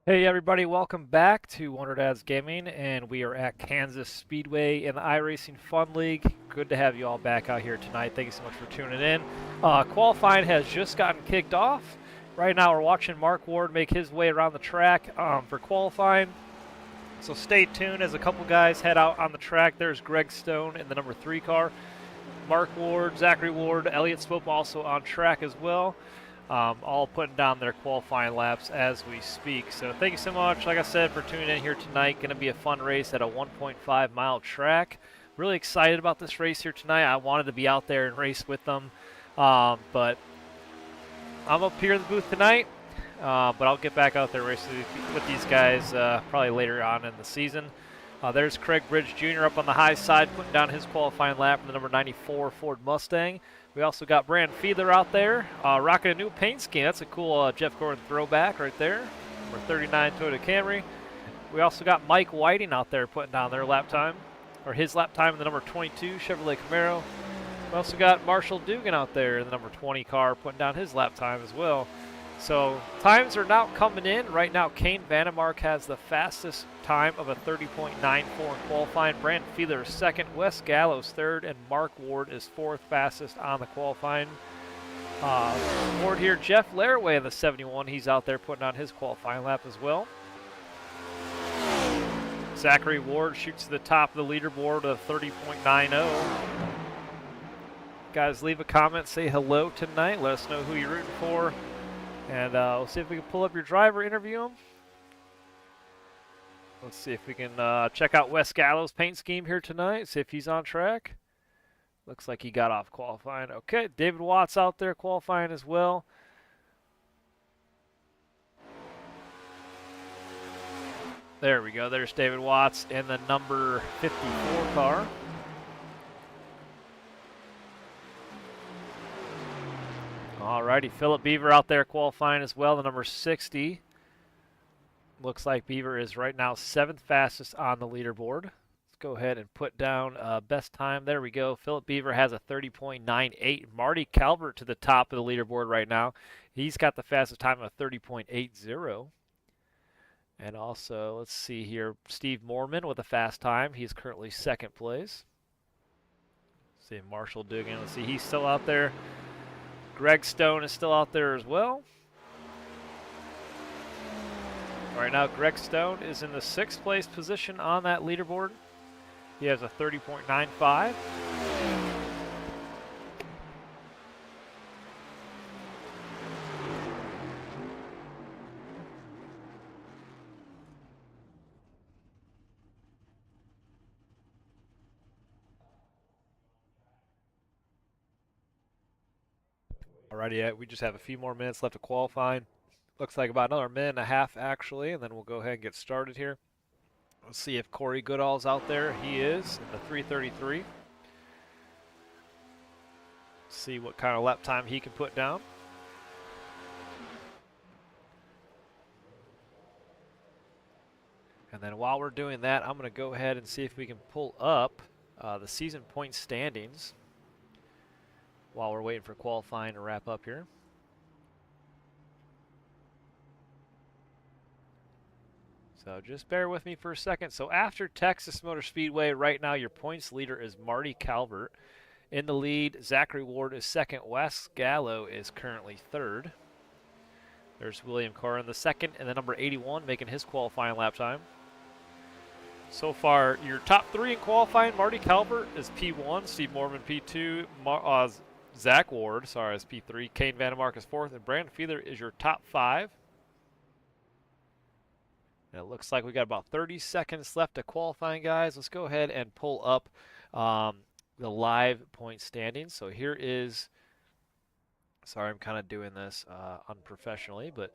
Hey everybody, welcome back to Wonder Dads Gaming, and we are at Kansas Speedway in the iRacing Fun League. Good to have you all back out here tonight. Thank you so much for tuning in. Qualifying has just gotten kicked off. Right now we're watching Mark Ward make his way around the track for qualifying. So stay tuned as a couple guys head out on the track. There's Greg Stone in the number 3 car. Mark Ward, Zachary Ward, Elliott Swope also on track as well. All putting down their qualifying laps as we speak. So thank you so much, like I said, for tuning in here tonight. Going to be a fun race at a 1.5 mile track. Really excited about this race here tonight. I wanted to be out there and race with them, but I'm up here in the booth tonight. But I'll get back out there racing with these guys probably later on in the season. There's Craig Bridge Jr. up on the high side, putting down his qualifying lap in the number 94 Ford Mustang. We also got Brandon Fiedler out there, rocking a new paint scheme. That's a cool Jeff Gordon throwback right there. Number 39 Toyota Camry. We also got Mike Whiting out there putting down their lap time, or his lap time in the number 22 Chevrolet Camaro. We also got Marshall Dugan out there in the number 20 car, putting down his lap time as well. So times are now coming in. Right now, Kane Vandemark has the fastest time of a 30.94 in qualifying. Brandon Fiedler is second, Wes Gallows third, and Mark Ward is fourth fastest on the qualifying board here. Jeff Laraway in the 71, he's out there putting on his qualifying lap as well. Zachary Ward shoots to the top of the leaderboard of 30.90. Guys, leave a comment, say hello tonight. Let us know who you're rooting for. And we'll see if we can pull up your driver, interview him. Let's see if we can check out Wes Gallows' paint scheme here tonight, see if he's on track. Looks like he got off qualifying. Okay, David Watts out there qualifying as well. There we go. There's David Watts in the number 54 car. Alrighty, Philip Beaver out there qualifying as well, the number 60. Looks like Beaver is right now 7th fastest on the leaderboard. Let's go ahead and put down best time. There we go. Philip Beaver has a 30.98. Marty Calvert to the top of the leaderboard right now. He's got the fastest time of 30.80. And also, let's see here, Steve Moorman with a fast time. He's currently 2nd place. Let's see, Marshall Dugan. Let's see, he's still out there. Greg Stone is still out there as well. Right now, Greg Stone is in the 6th place position on that leaderboard. He has a 30.95. Alrighty, we just have a few more minutes left of qualifying. Looks like about another minute and a half, actually, and then we'll go ahead and get started here. Let's see if Corey Goodall's out there. He is in the 3:33. See what kind of lap time he can put down. And then while we're doing that, I'm going to go ahead and see if we can pull up the season point standings while we're waiting for qualifying to wrap up here. So just bear with me for a second. So after Texas Motor Speedway, right now your points leader is Marty Calvert. In the lead, Zachary Ward is 2nd. Wes Gallo is currently 3rd. There's William Carr in the 2nd, and the number 81 making his qualifying lap time. So far, your top 3 in qualifying, Marty Calvert is P1, Steve Mormon P2, Zach Ward, sorry, is P3, Kane Vandemark is 4th, and Brandon Fiedler is your top 5. And it looks like we got about 30 seconds left to qualifying, guys. Let's go ahead and pull up the live point standings. So here is, sorry, I'm kind of doing this unprofessionally, but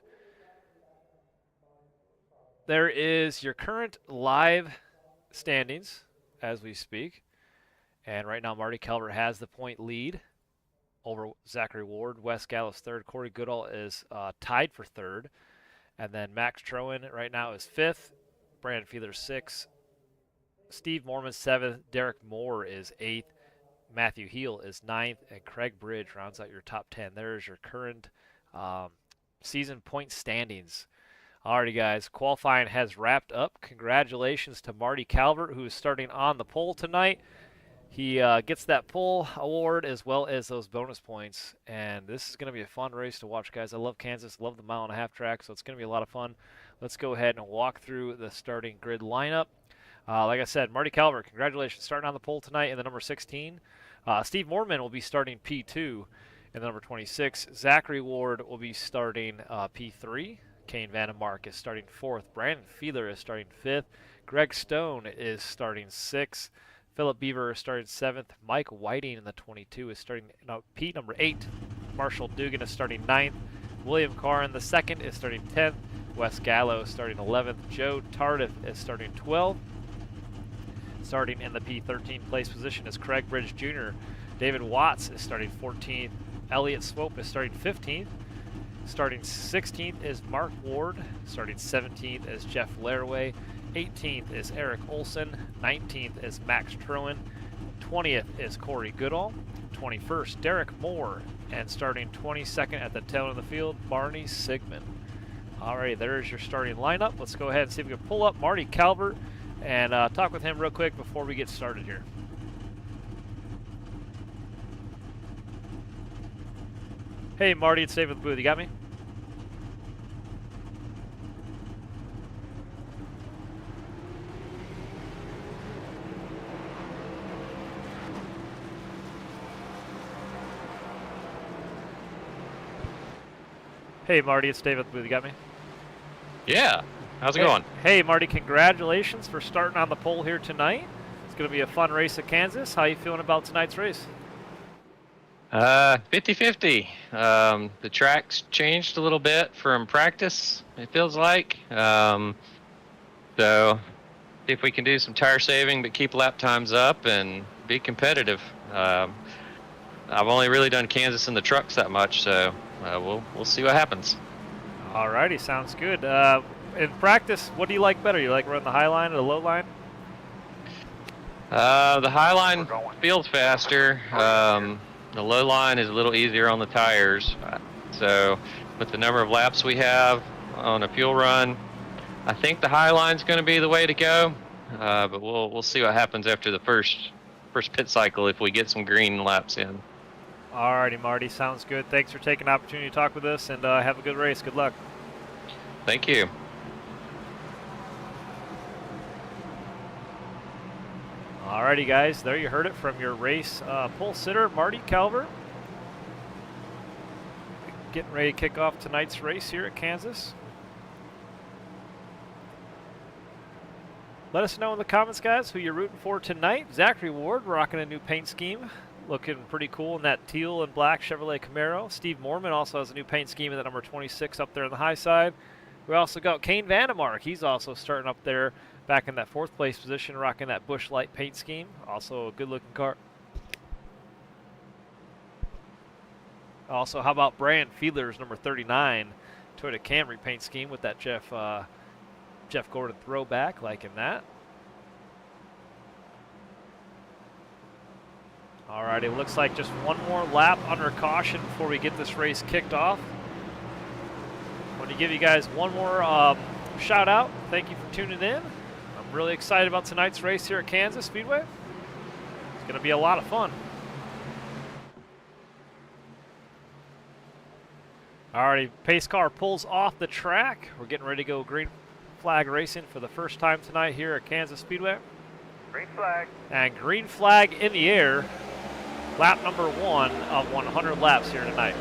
there is your current live standings as we speak. And right now, Marty Calvert has the point lead over Zachary Ward. Wes Gallows 3rd. Corey Goodall is tied for 3rd. And then Max Troen right now is 5th. Brandon Fiedler 6th. Steve Mormon 7th. Derek Moore is 8th. Matthew Heel is 9th. And Craig Bridge rounds out your top 10. There's your current season point standings. Alrighty, guys, qualifying has wrapped up. Congratulations to Marty Calvert, who is starting on the pole tonight. He gets that pole award as well as those bonus points, and this is going to be a fun race to watch, guys. I love Kansas, love the mile-and-a-half track, so it's going to be a lot of fun. Let's go ahead and walk through the starting grid lineup. Like I said, Marty Calvert, congratulations, starting on the pole tonight in the number 16. Steve Mormon will be starting P2 in the number 26. Zachary Ward will be starting P3. Kane Vandemark is starting 4th. Brandon Fiedler is starting 5th. Greg Stone is starting 6th. Philip Beaver is starting 7th. Mike Whiting in the 22 is starting Pete number 8. Marshall Dugan is starting 9th. William Carr in the 2nd is starting 10th. Wes Gallo is starting 11th. Joe Tardif is starting 12th. Starting in the P13 place position is Craig Bridge Jr. David Watts is starting 14th. Elliott Swope is starting 15th. Starting 16th is Mark Ward. Starting 17th is Jeff Laraway. 18th is Eric Olson. 19th is Max Troen. 20th is Corey Goodall. 21st, Derek Moore. And starting 22nd at the tail of the field, Barney Sigmund. Alright, there's your starting lineup. Let's go ahead and see if we can pull up Marty Calvert and talk with him real quick before we get started here. Hey Marty, it's Dave with the booth. You got me? Hey Marty, it's Dave with the booth. You got me? Yeah. How's it going? Hey Marty, congratulations for starting on the pole here tonight. It's going to be a fun race at Kansas. How are you feeling about tonight's race? 50-50. The track's changed a little bit from practice, it feels like. So see if we can do some tire saving but keep lap times up and be competitive. I've only really done Kansas in the trucks that much, so we'll see what happens. Alrighty, sounds good. In practice, what do you like better? You like running the high line or the low line? The high line feels faster. The low line is a little easier on the tires. So with the number of laps we have on a fuel run, I think the high line's going to be the way to go. But we'll see what happens after the first pit cycle if we get some green laps in. Alrighty, Marty, sounds good. Thanks for taking the opportunity to talk with us, and have a good race. Good luck. Thank you. Alrighty, guys, there you heard it from your race pole sitter, Marty Calvert. Getting ready to kick off tonight's race here at Kansas. Let us know in the comments, guys, who you're rooting for tonight. Zachary Ward rocking a new paint scheme. Looking pretty cool in that teal and black Chevrolet Camaro. Steve Mormon also has a new paint scheme in that number 26 up there on the high side. We also got Kane Vandemark. He's also starting up there back in that 4th place position, rocking that Busch Light paint scheme. Also a good-looking car. Also, how about Brandon Fiedler's number 39 Toyota Camry paint scheme with that Jeff Gordon throwback, liking that. Alrighty, it looks like just one more lap under caution before we get this race kicked off. I want to give you guys one more shout out. Thank you for tuning in. I'm really excited about tonight's race here at Kansas Speedway. It's going to be a lot of fun. Alrighty, pace car pulls off the track. We're getting ready to go green flag racing for the first time tonight here at Kansas Speedway. Green flag. And green flag in the air. Lap number 1 of 100 laps here tonight.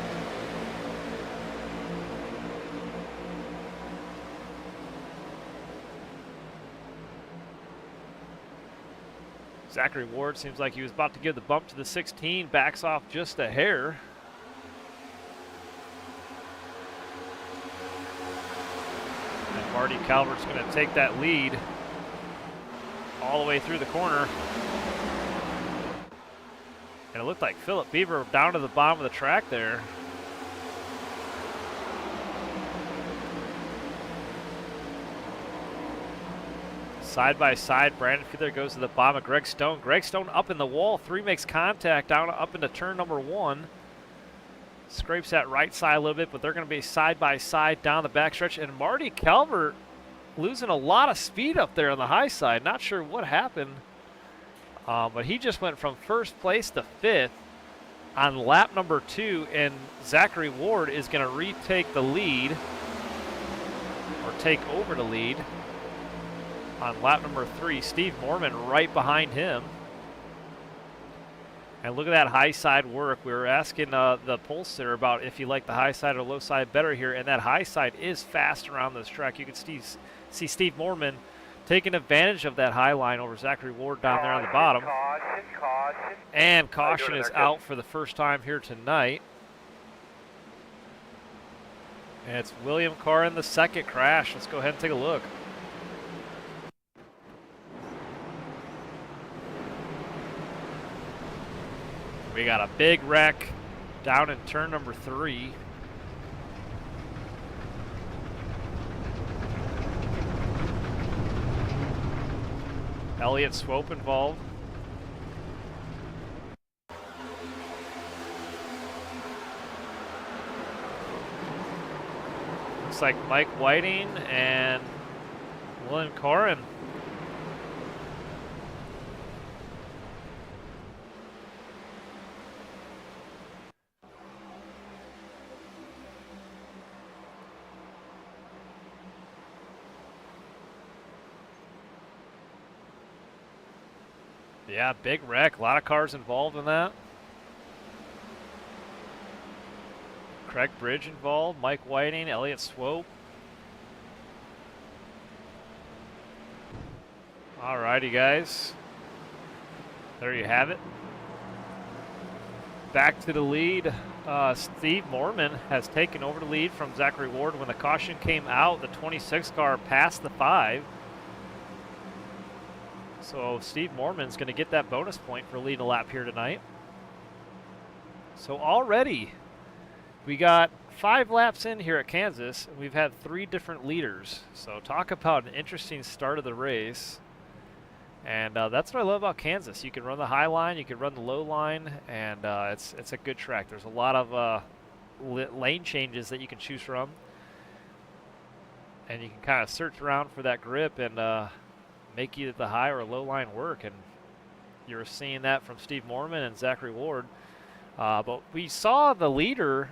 Zachary Ward seems like he was about to give the bump to the 16, backs off just a hair. And Marty Calvert's going to take that lead all the way through the corner. And it looked like Philip Beaver down to the bottom of the track there. Side by side, Brandon Fiedler goes to the bottom of Greg Stone. Greg Stone up in the wall. 3 makes contact down up into turn number 1. Scrapes that right side a little bit, but they're going to be side by side down the backstretch. And Marty Calvert losing a lot of speed up there on the high side. Not sure what happened, but he just went from first place to fifth on lap number 2, and Zachary Ward is going to retake the lead, or take over the lead on lap number 3. Steve Mormon right behind him. And look at that high side work. We were asking the pollster about if you like the high side or low side better here, and that high side is fast around this track. You can see Steve Mormon taking advantage of that high line over Zachary Ward down there on the bottom. Caution. And caution is out for the first time here tonight. And it's William Carr in the second crash. Let's go ahead and take a look. We got a big wreck down in turn number 3. Elliott Swope involved. Looks like Mike Whiting and William Corrin. Yeah, big wreck. A lot of cars involved in that. Craig Bridge involved, Mike Whiting, Elliott Swope. Alrighty, guys. There you have it. Back to the lead. Steve Mormon has taken over the lead from Zachary Ward. When the caution came out, the 26 car passed the 5. So Steve Mormon's going to get that bonus point for leading a lap here tonight. So already we got 5 laps in here at Kansas, and we've had 3 different leaders. So talk about an interesting start of the race. And that's what I love about Kansas. You can run the high line, you can run the low line, and it's a good track. There's a lot of lane changes that you can choose from. And you can kind of search around for that grip and make either the high or low line work, and you're seeing that from Steve Mormon and Zachary Ward. But we saw the leader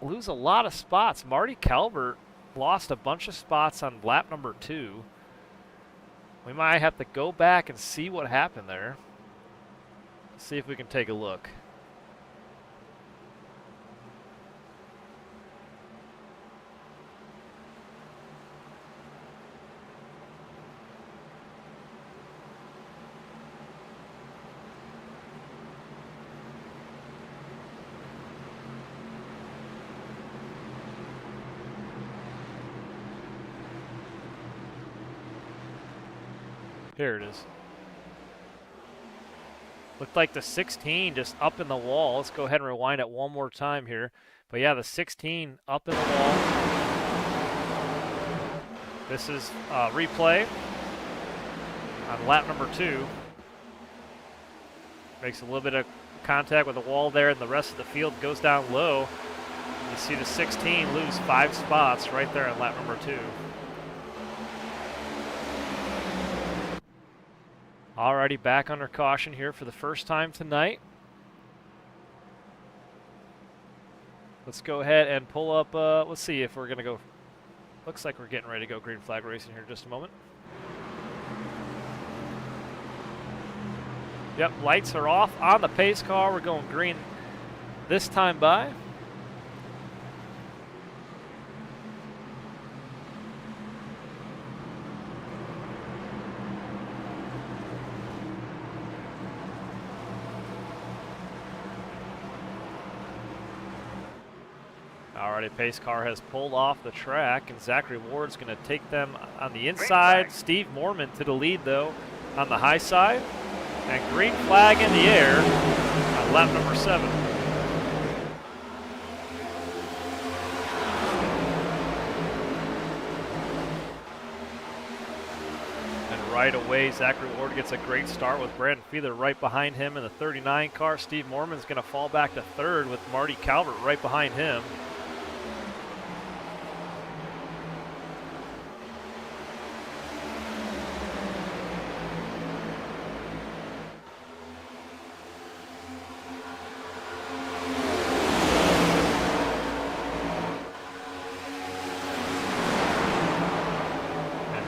lose a lot of spots. Marty Calvert lost a bunch of spots on lap number 2. We might have to go back and see what happened there. See if we can take a look. Here it is. Looked like the 16 just up in the wall. Let's go ahead and rewind it one more time here. But yeah, the 16 up in the wall. This is replay on lap number 2. Makes a little bit of contact with the wall there, and the rest of the field goes down low. You see the 16 lose 5 spots right there on lap number 2. Already back under caution here for the first time tonight. Let's go ahead and pull up, let's see if we're going to go, looks like we're getting ready to go green flag racing here in just a moment. Yep, lights are off on the pace car. We're going green this time by. Alrighty, pace car has pulled off the track, and Zachary Ward's going to take them on the inside. Steve Mormon to the lead, though, on the high side. And green flag in the air on lap number 7. And right away. Zachary Ward gets a great start with Brandon Fiedler right behind him in the 39 car. Steve Morman's going to fall back to third with Marty Calvert right behind him.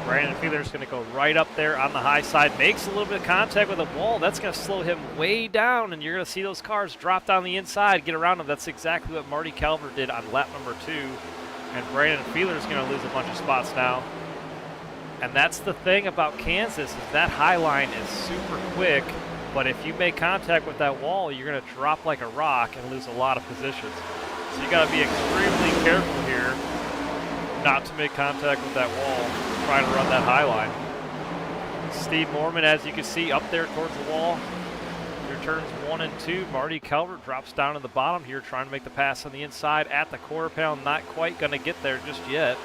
Brandon Fiedler's going to go right up there on the high side, makes a little bit of contact with the wall. That's going to slow him way down, and you're going to see those cars drop down the inside, get around him. That's exactly what Marty Calvert did on lap number 2. And Brandon Fiedler's going to lose a bunch of spots now. And that's the thing about Kansas, is that high line is super quick, but if you make contact with that wall, you're going to drop like a rock and lose a lot of positions. So you got to be extremely careful here not to make contact with that wall, trying to run that high line. Steve Morman, as you can see, up there towards the wall. Through turns 1 and 2, Marty Calvert drops down to the bottom here, trying to make the pass on the inside at the quarter panel. Not quite going to get there just yet.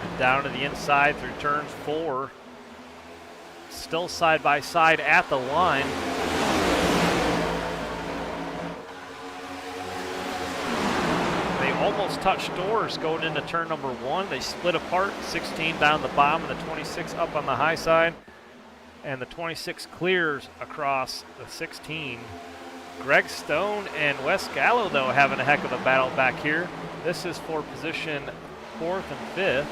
And down to the inside through turns 4. Still side by side at the line. Almost touched doors going into turn number 1. They split apart, 16 down the bottom and the 26 up on the high side. And the 26 clears across the 16. Greg Stone and Wes Gallo, though, having a heck of a battle back here. This is for position 4th and 5th.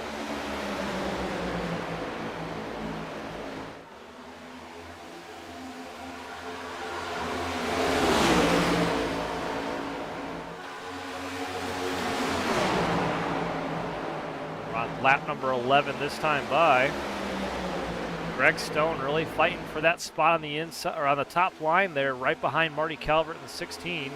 Lap number 11 this time by. Greg Stone really fighting for that spot on the inside, or on the top line there, right behind Marty Calvert in the 16.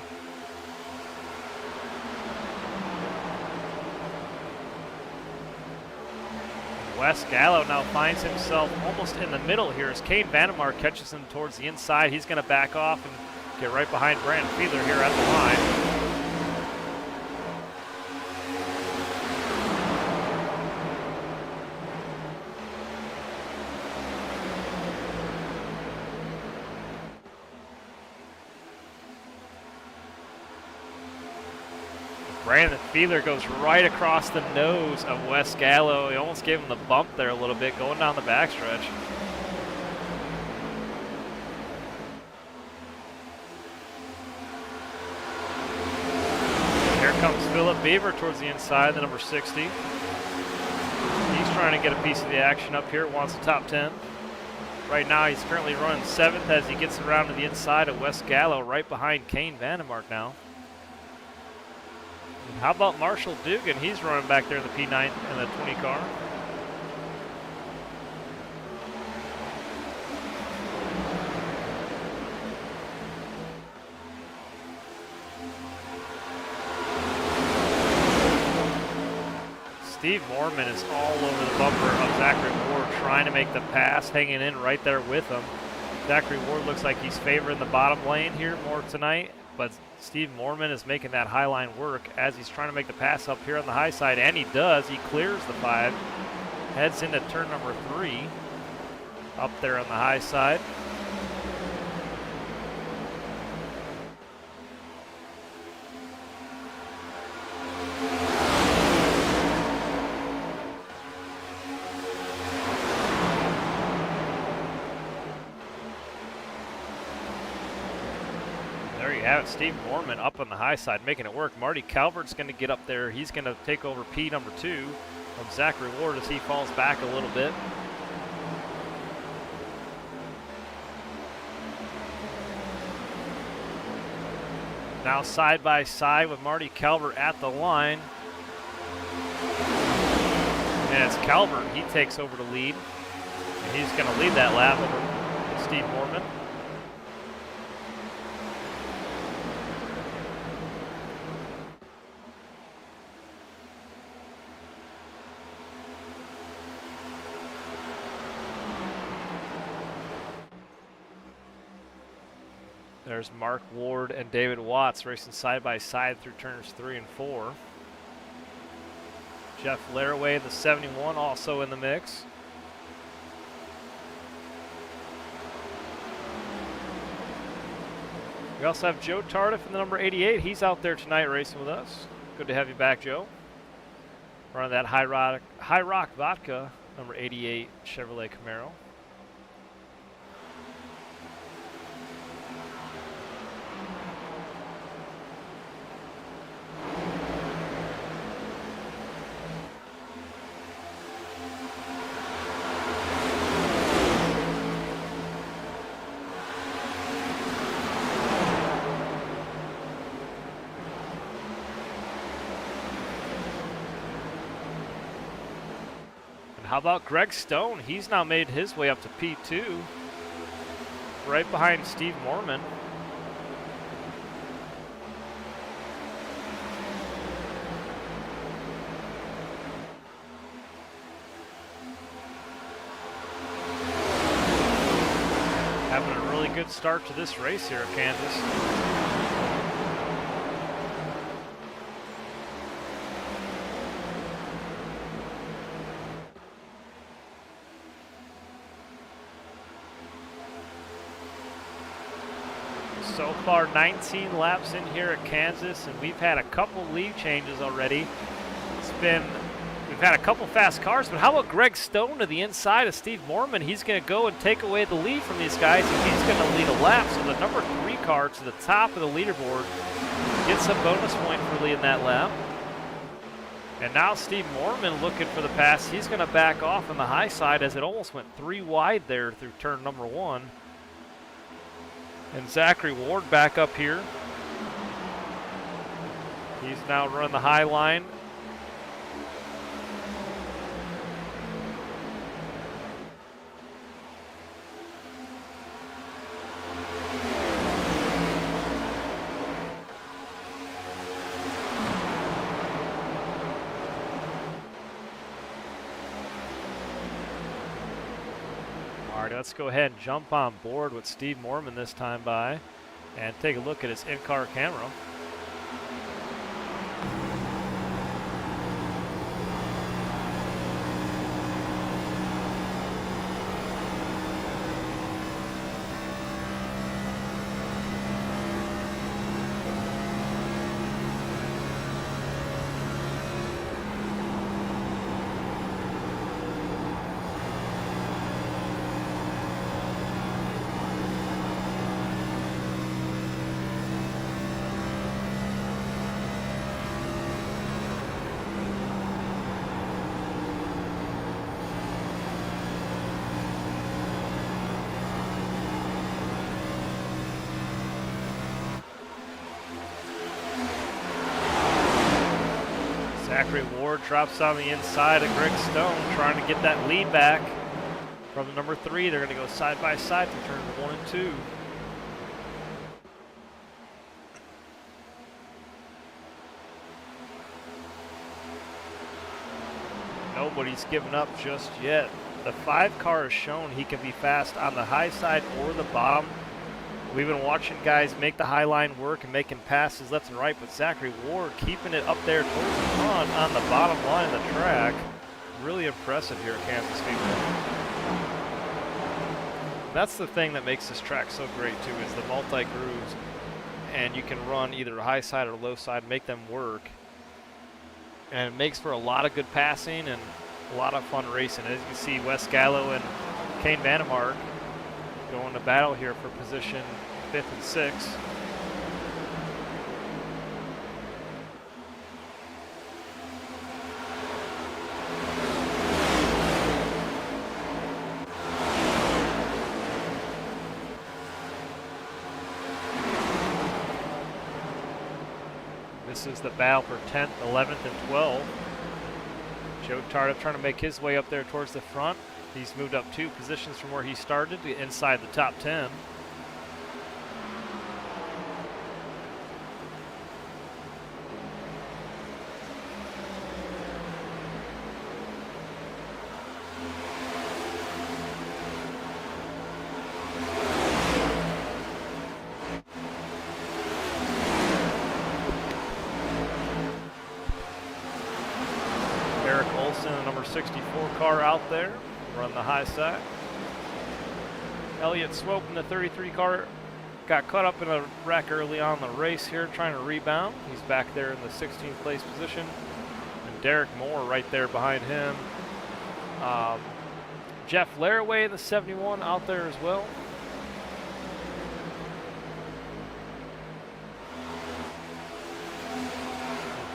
Wes Gallo now finds himself almost in the middle here as Kane Vandermark catches him towards the inside. He's going to back off and get right behind Brandon Fiedler here at the line. Brandon Fiedler goes right across the nose of Wes Gallo. He almost gave him the bump there a little bit going down the backstretch. Here comes Philip Beaver towards the inside, the number 60. He's trying to get a piece of the action up here, wants the top 10. Right now he's currently running 7th as he gets around to the inside of Wes Gallo, right behind Kane Vandermark now. How about Marshall Dugan? He's running back there in the P9 and the 20 car. Steve Morman is all over the bumper of Zachary Ward, trying to make the pass, hanging in right there with him. Zachary Ward looks like he's favoring the bottom lane here more tonight, but Steve Morman is making that high line work as he's trying to make the pass up here on the high side, and he does. He clears the 5, heads into turn number 3, up there on the high side. Steve Morman up on the high side, making it work. Marty Calvert's going to get up there. He's going to take over P number 2 from Zachary Ward as he falls back a little bit. Now side by side with Marty Calvert at the line. And it's Calvert, he takes over the lead. And he's going to lead that lap over Steve Morman. There's Mark Ward and David Watts racing side by side through turns 3 and 4. Jeff Laraway, the 71, also in the mix. We also have Joe Tardif in the number 88. He's out there tonight racing with us. Good to have you back, Joe. Running that High Rock Vodka, number 88 Chevrolet Camaro. How about Greg Stone? He's now made his way up to P2, right behind Steve Mormon. Having a really good start to this race here at Kansas. So far, 19 laps in here at Kansas, and we've had a couple lead changes already. We've had a couple fast cars, but how about Greg Stone to the inside of Steve Mormon? He's going to go and take away the lead from these guys, and he's going to lead a lap. So the number 3 car to the top of the leaderboard gets a bonus point for leading that lap. And now Steve Mormon looking for the pass. He's going to back off on the high side as it almost went 3 wide there through turn number 1. And Zachary Ward back up here. He's now run the high line. All right, let's go ahead and jump on board with Steve Mormon this time by and take a look at his in-car camera. Zachary Ward drops on the inside of Greg Stone, trying to get that lead back from the number 3. They're going to go side by side through turns 1 and 2. Nobody's given up just yet. The 5 car has shown he can be fast on the high side or the bottom. We've been watching guys make the high line work and making passes left and right, but Zachary Ward keeping it up there towards the front on the bottom line of the track. Really impressive here at Kansas Speedway. That's the thing that makes this track so great too, is the multi-grooves, and you can run either high side or low side, make them work. And it makes for a lot of good passing and a lot of fun racing. As you can see, Wes Gallo and Kane Vandemark going to battle here for position 5th and 6th. This is the battle for 10th, 11th, and 12th. Joe Tardif trying to make his way up there towards the front. He's moved up 2 positions from where he started to inside the top 10. Olson, the number 64 car out there, run the high side. Elliott Swope in the 33 car got caught up in a wreck early on in the race here, trying to rebound. He's back there in the 16th place position. And Derek Moore right there behind him. Jeff Laraway in the 71 out there as well.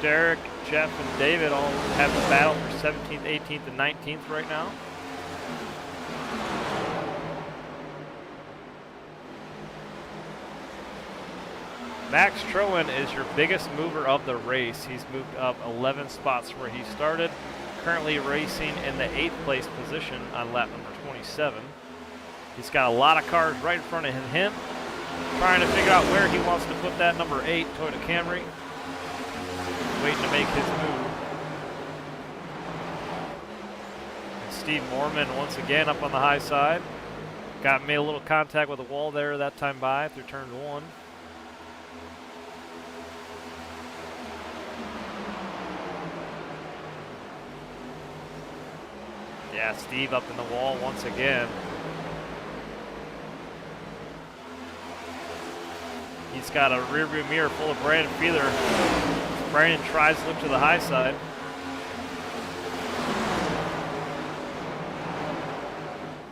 Derek, Jeff, and David all have the battle for 17th, 18th, and 19th right now. Max Troen is your biggest mover of the race. He's moved up 11 spots from where he started. Currently racing in the 8th place position on lap number 27. He's got a lot of cars right in front of him, trying to figure out where he wants to put that number 8 Toyota Camry. Waiting to make his move. And Steve Mormon once again up on the high side. Made a little contact with the wall there that time by through turn 1. Yeah, Steve up in the wall once again. He's got a rear view mirror full of Brandon Feeler. Brandon tries to look to the high side.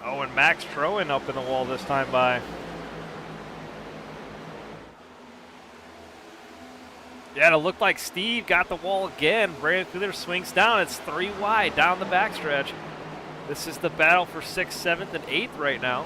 Oh, and Max Troen up in the wall this time by. Yeah, it looked like Steve got the wall again. Brandon Feeler swings down. It's 3 wide down the backstretch. This is the battle for 6th, 7th, and 8th right now.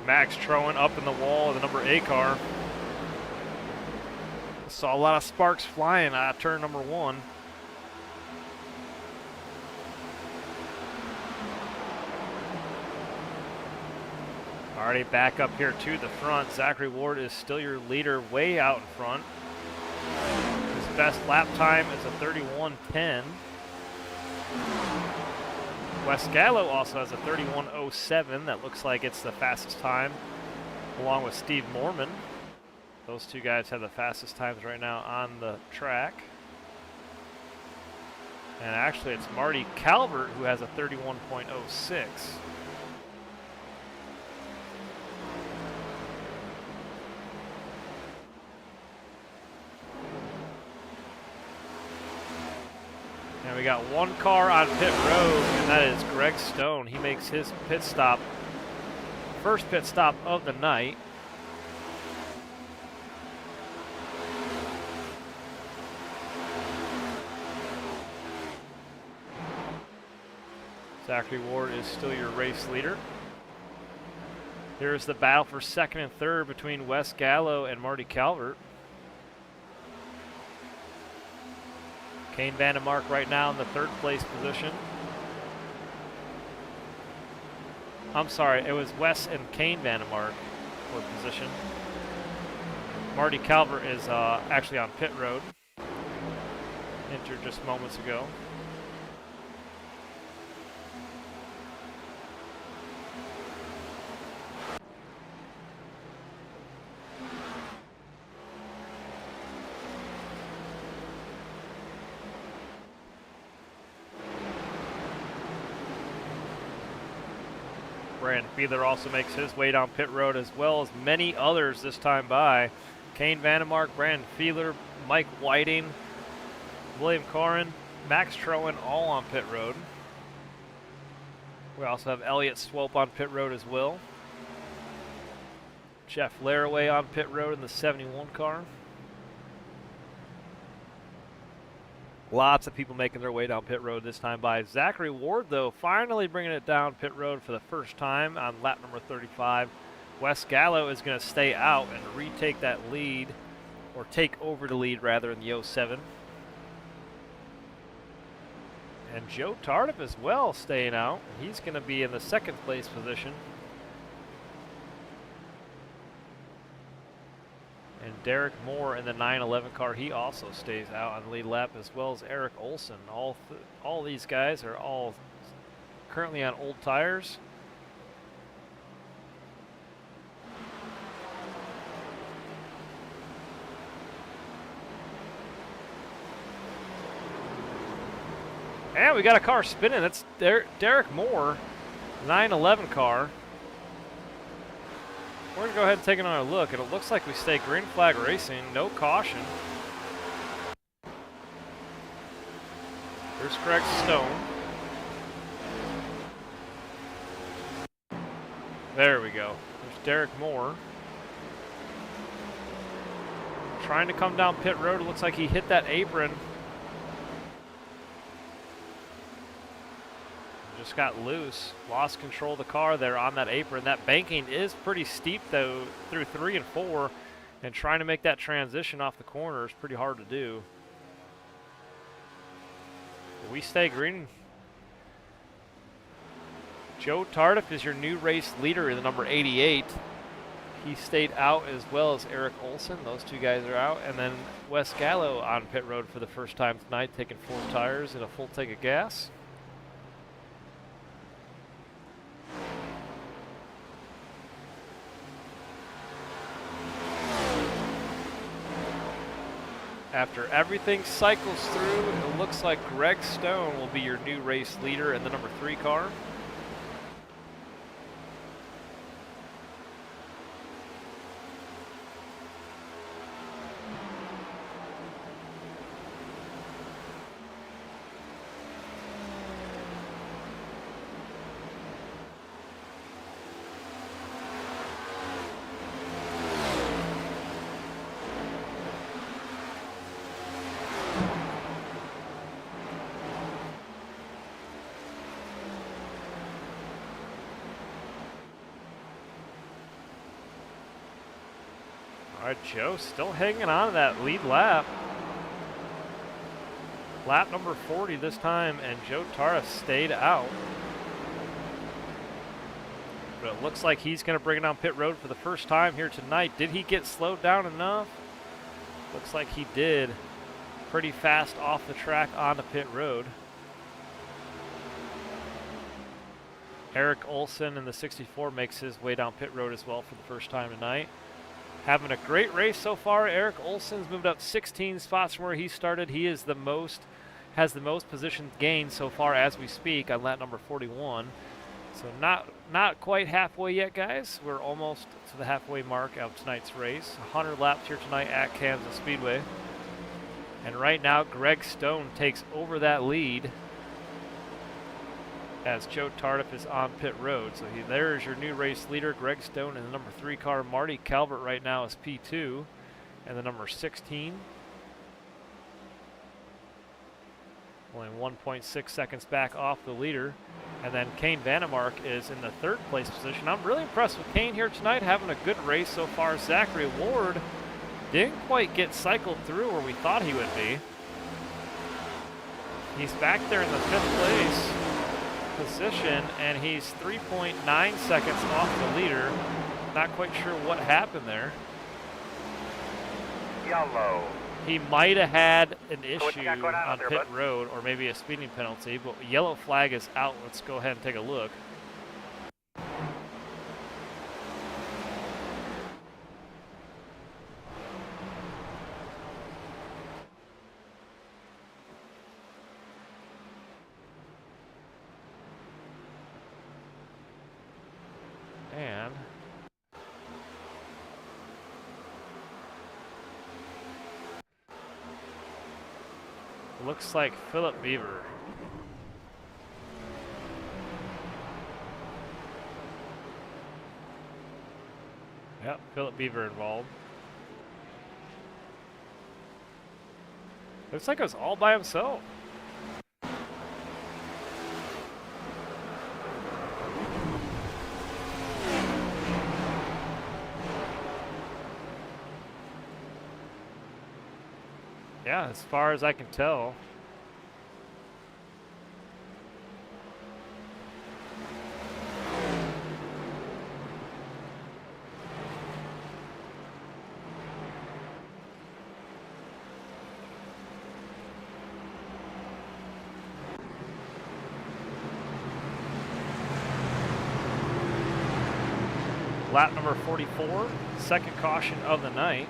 Max Troen up in the wall of the number 8 car. Saw a lot of sparks flying out of turn number 1. Already back up here to the front. Zachary Ward is still your leader way out in front. His best lap time is a 31:10. Wes Gallo also has a 31:07. That looks like it's the fastest time, along with Steve Mormon. Those two guys have the fastest times right now on the track. And actually, it's Marty Calvert who has a 31:06. And we got one car on pit road, and that is Greg Stone. He makes his pit stop, first pit stop of the night. Zachary Ward is still your race leader. Here's the battle for 2nd and 3rd between Wes Gallo and Marty Calvert. Kane Vandemark right now in the 3rd place position. I'm sorry, it was Wes and Kane Vandemark for position. Marty Calvert is actually on pit road. Entered just moments ago. Brandon Feeler also makes his way down pit road, as well as many others this time by. Kane Vandemark, Brandon Feeler, Mike Whiting, William Corrin, Max Troen, all on pit road. We also have Elliott Swope on pit road as well. Jeff Laraway on pit road in the 71 car. Lots of people making their way down pit road this time by Zachary Ward, though, finally bringing it down pit road for the first time on lap number 35. Wes Gallo is going to stay out and retake that lead, or take over the lead rather, in the 07. And Joe Tardif as well staying out. He's going to be in the second place position. And Derek Moore in the 911 car, he also stays out on the lead lap, as well as Eric Olson. All these guys are all currently on old tires. And we got a car spinning. That's Derek Moore, 911 car. We're going to go ahead and take another look, and it looks like we stay green flag racing, no caution. Here's Greg Stone. There we go. There's Derek Moore. Trying to come down pit road. It looks like he hit that apron. Just got loose, lost control of the car there on that apron. That banking is pretty steep though through 3 and 4, and trying to make that transition off the corner is pretty hard to do. We stay green. Joe Tardif is your new race leader in the number 88. He stayed out, as well as Eric Olson. Those two guys are out. And then Wes Gallo on pit road for the first time tonight, taking 4 tires and a full tank of gas. After everything cycles through, it looks like Greg Stone will be your new race leader in the number 3 car. All right, Joe still hanging on to that lead lap. Lap number 40 this time, and Joe Tardif stayed out. But it looks like he's going to bring it down pit road for the first time here tonight. Did he get slowed down enough? Looks like he did. Pretty fast off the track on the pit road. Eric Olson in the 64 makes his way down pit road as well for the first time tonight. Having a great race so far. Eric Olson's moved up 16 spots from where he started. He is has the most position gained so far as we speak on lap number 41. So not quite halfway yet, guys. We're almost to the halfway mark of tonight's race. 100 laps here tonight at Kansas Speedway. And right now, Greg Stone takes over that lead as Joe Tardif is on pit road. So there's your new race leader, Greg Stone, in the number 3 car. Marty Calvert right now is P2, and the number 16. Only 1.6 seconds back off the leader. And then Kane Vandemark is in the 3rd place position. I'm really impressed with Kane here tonight, having a good race so far. Zachary Ward didn't quite get cycled through where we thought he would be. He's back there in the 5th place position, and he's 3.9 seconds off the leader. Not quite sure what happened there. Yellow. He might have had an issue on pit road, or maybe a speeding penalty, but yellow flag is out. Let's go ahead and take a look. And looks like Philip Beaver. Yep, Philip Beaver involved. Looks like it was all by himself. Yeah, as far as I can tell. Lap number 44, second caution of the night.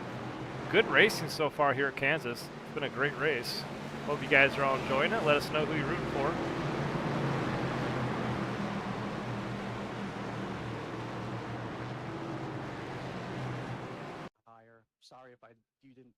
Good racing so far here at Kansas. It's been a great race. Hope you guys are all enjoying it. Let us know who you're rooting for. Sorry if you didn't.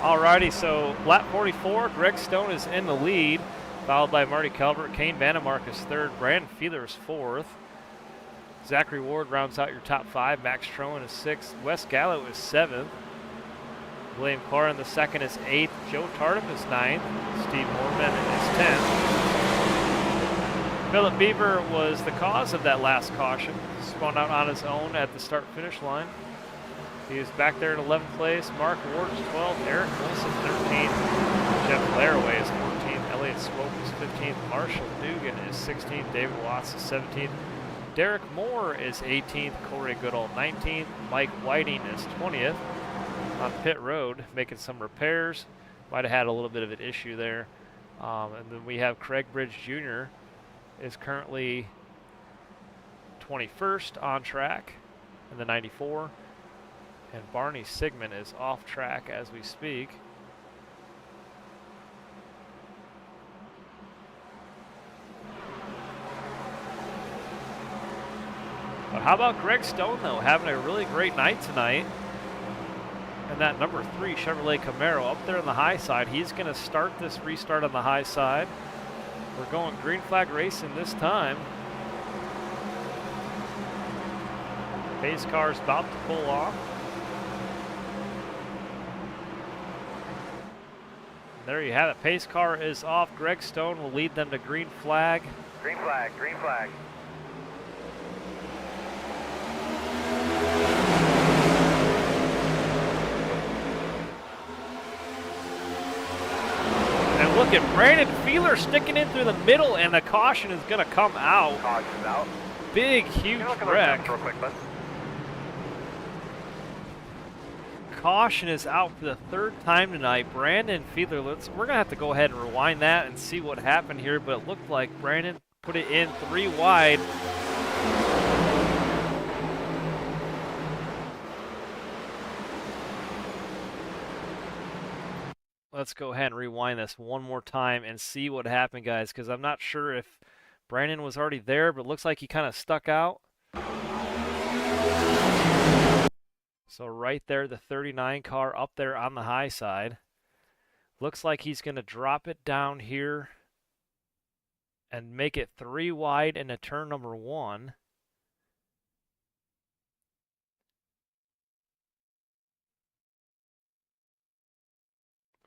Alrighty, so lap 44, Greg Stone is in the lead, followed by Marty Calvert. Kane Vandemark is third. Brandon Fiedler is fourth. Zachary Ward rounds out your top five. Max Troen is sixth. Wes Gallo is seventh. William Claren the second is eighth. Joe Tardif is ninth. Steve Morman is 10th. Philip Beaver was the cause of that last caution. Spun out on his own at the start-finish line. He is back there in 11th place. Mark Ward is 12th. Eric Wilson 13th. Jeff Laraway is 14th. Elliott Swope is 15th. Marshall Dugan is 16th. David Watts is 17th. Derek Moore is 18th. Corey Goodall 19th. Mike Whiting is 20th on pit road, making some repairs. Might have had a little bit of an issue there. And then we have Craig Bridge Jr. is currently 21st on track in the 94. And Barney Sigmund is off track as we speak. But how about Greg Stone, though, having a really great night tonight. And that number 3 Chevrolet Camaro up there on the high side. He's going to start this restart on the high side. We're going green flag racing this time. Pace car is about to pull off. There you have it. Pace car is off. Greg Stone will lead them to green flag. Green flag, green flag. And look at Brandon Fiedler sticking in through the middle, and the caution is going to come out. Caution's out. Big, huge wreck. Real quick, bud. Caution is out for the third time tonight. Brandon Fiedler, we're going to have to go ahead and rewind that and see what happened here, but it looked like Brandon put it in 3 wide. Let's go ahead and rewind this one more time and see what happened, guys, because I'm not sure if Brandon was already there, but it looks like he kind of stuck out. So right there, the 39 car up there on the high side. Looks like he's going to drop it down here and make it 3 wide into turn number 1.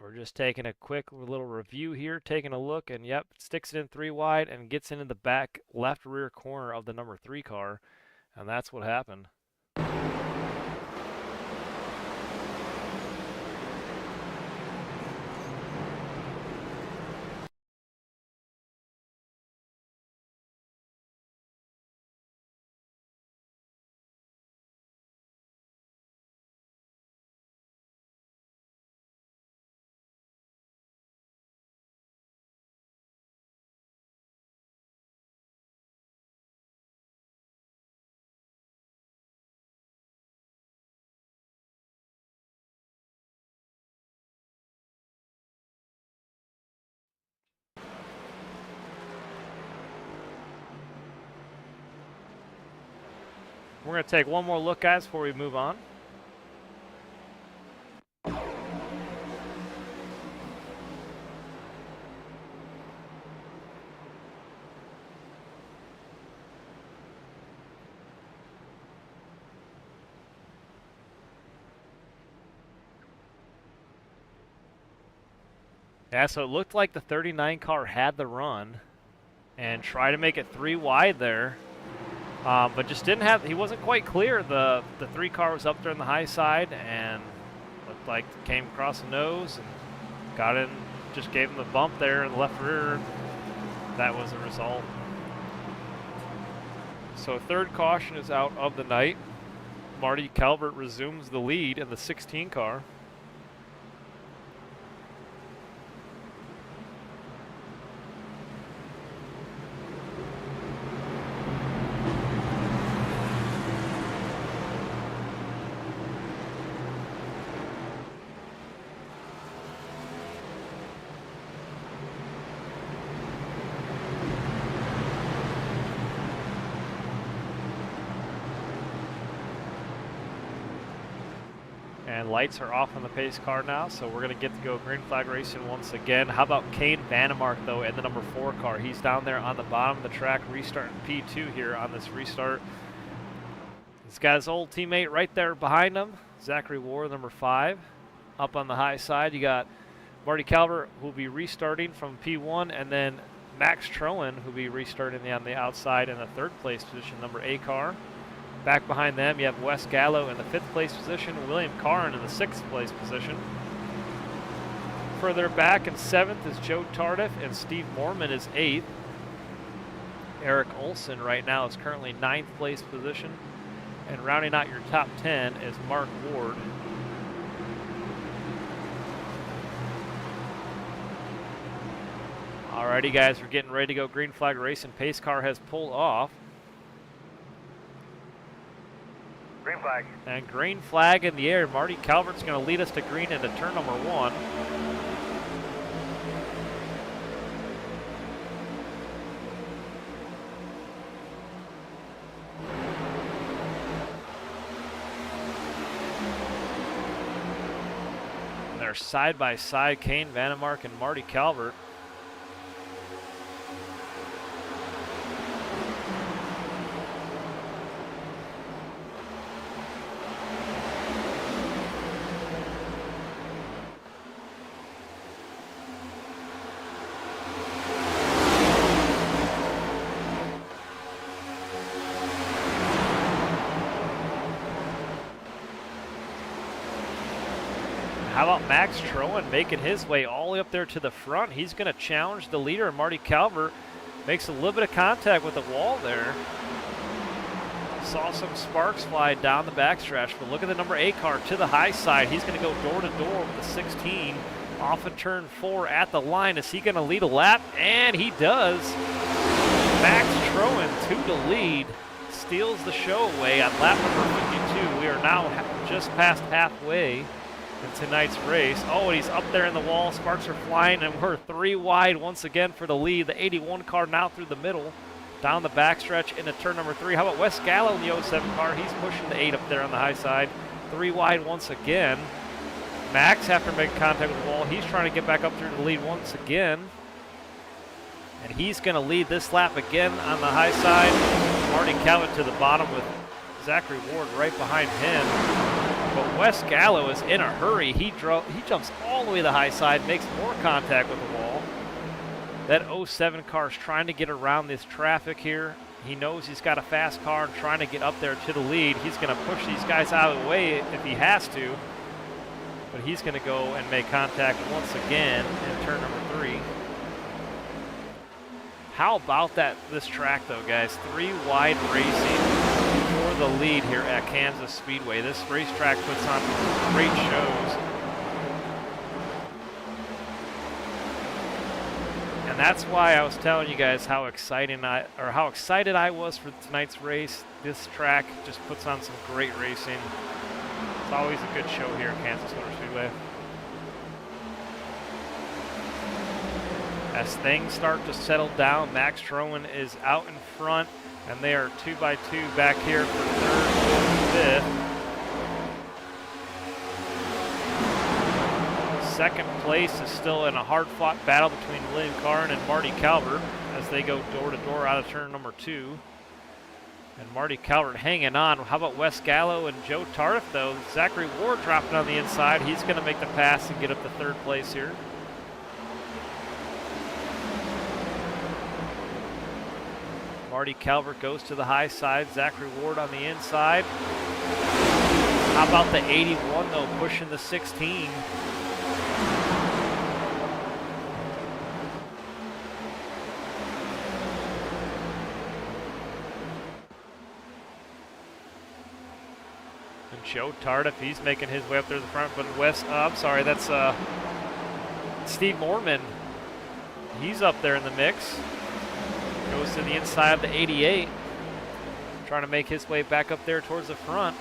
We're just taking a quick little review here, taking a look, and yep, sticks it in 3 wide and gets into the back left rear corner of the number 3 car, and that's what happened. We're going to take one more look, guys, before we move on. Yeah, so it looked like the 39 car had the run and tried to make it 3 wide there. But just didn't have, he wasn't quite clear. The 3 car was up there on the high side and looked like came across the nose and got in, just gave him the bump there in the left rear. That was the result. So third caution is out of the night. Marty Calvert resumes the lead in the 16 car. And lights are off on the pace car now, so we're going to get to go green flag racing once again. How about Kane Vandemark, though, in the number 4 car? He's down there on the bottom of the track, restarting P2 here on this restart. He's got his old teammate right there behind him, Zachary Ward, number 5. Up on the high side, you got Marty Calvert, who will be restarting from P1, and then Max Troen, who will be restarting on the outside in the 3rd place position, number A car. Back behind them, you have Wes Gallo in the 5th place position, William Carn in the 6th place position. Further back in 7th is Joe Tardif, and Steve Mormon is 8th. Eric Olson right now is currently 9th place position. And rounding out your top 10 is Mark Ward. Alrighty guys, we're getting ready to go green flag racing. Pace car has pulled off. Green flag. And green flag in the air. Marty Calvert's going to lead us to green into turn number 1. And they're side by side, Kane Vandemark and Marty Calvert. How about Max Troen making his way all the way up there to the front? He's going to challenge the leader, Marty Calvert. Makes a little bit of contact with the wall there. Saw some sparks fly down the backstretch, but look at the number 8 car to the high side. He's going to go door to door with the 16 off of turn 4 at the line. Is he going to lead a lap? And he does. Max Troen to the lead, steals the show away on lap number 52. We are now just past halfway in tonight's race. Oh, and he's up there in the wall. Sparks are flying, and we're 3 wide once again for the lead. The 81 car now through the middle, down the backstretch into turn number 3. How about Wes Gallo in the 07 car? He's pushing the 8 up there on the high side. 3 wide once again. Max, after making contact with the wall, he's trying to get back up through the lead once again. And he's going to lead this lap again on the high side. Marty Calvert to the bottom with Zachary Ward right behind him. But Wes Gallo is in a hurry. He jumps all the way to the high side, makes more contact with the wall. That 07 car is trying to get around this traffic here. He knows he's got a fast car and trying to get up there to the lead. He's going to push these guys out of the way if he has to. But he's going to go and make contact once again in turn number 3. How about this track though, guys? 3 wide racing for the lead here at Kansas Speedway. This racetrack puts on great shows. And that's why I was telling you guys how excited I was for tonight's race. This track just puts on some great racing. It's always a good show here at Kansas Motor Speedway. As things start to settle down, Max Troen is out in front, and they are 2 by 2 back here for third. 5th. Second place is still in a hard-fought battle between William Karn and Marty Calvert as they go door-to-door out of turn number 2. And Marty Calvert hanging on. How about Wes Gallo and Joe Tardif, though? Zachary Ward dropping on the inside. He's going to make the pass and get up to 3rd place here. Marty Calvert goes to the high side. Zachary Ward on the inside. How about the 81, though, pushing the 16? And Joe Tardif, he's making his way up there to the front, but I'm sorry, that's Steve Mormon. He's up there in the mix. Goes to the inside of the 88, trying to make his way back up there towards the front.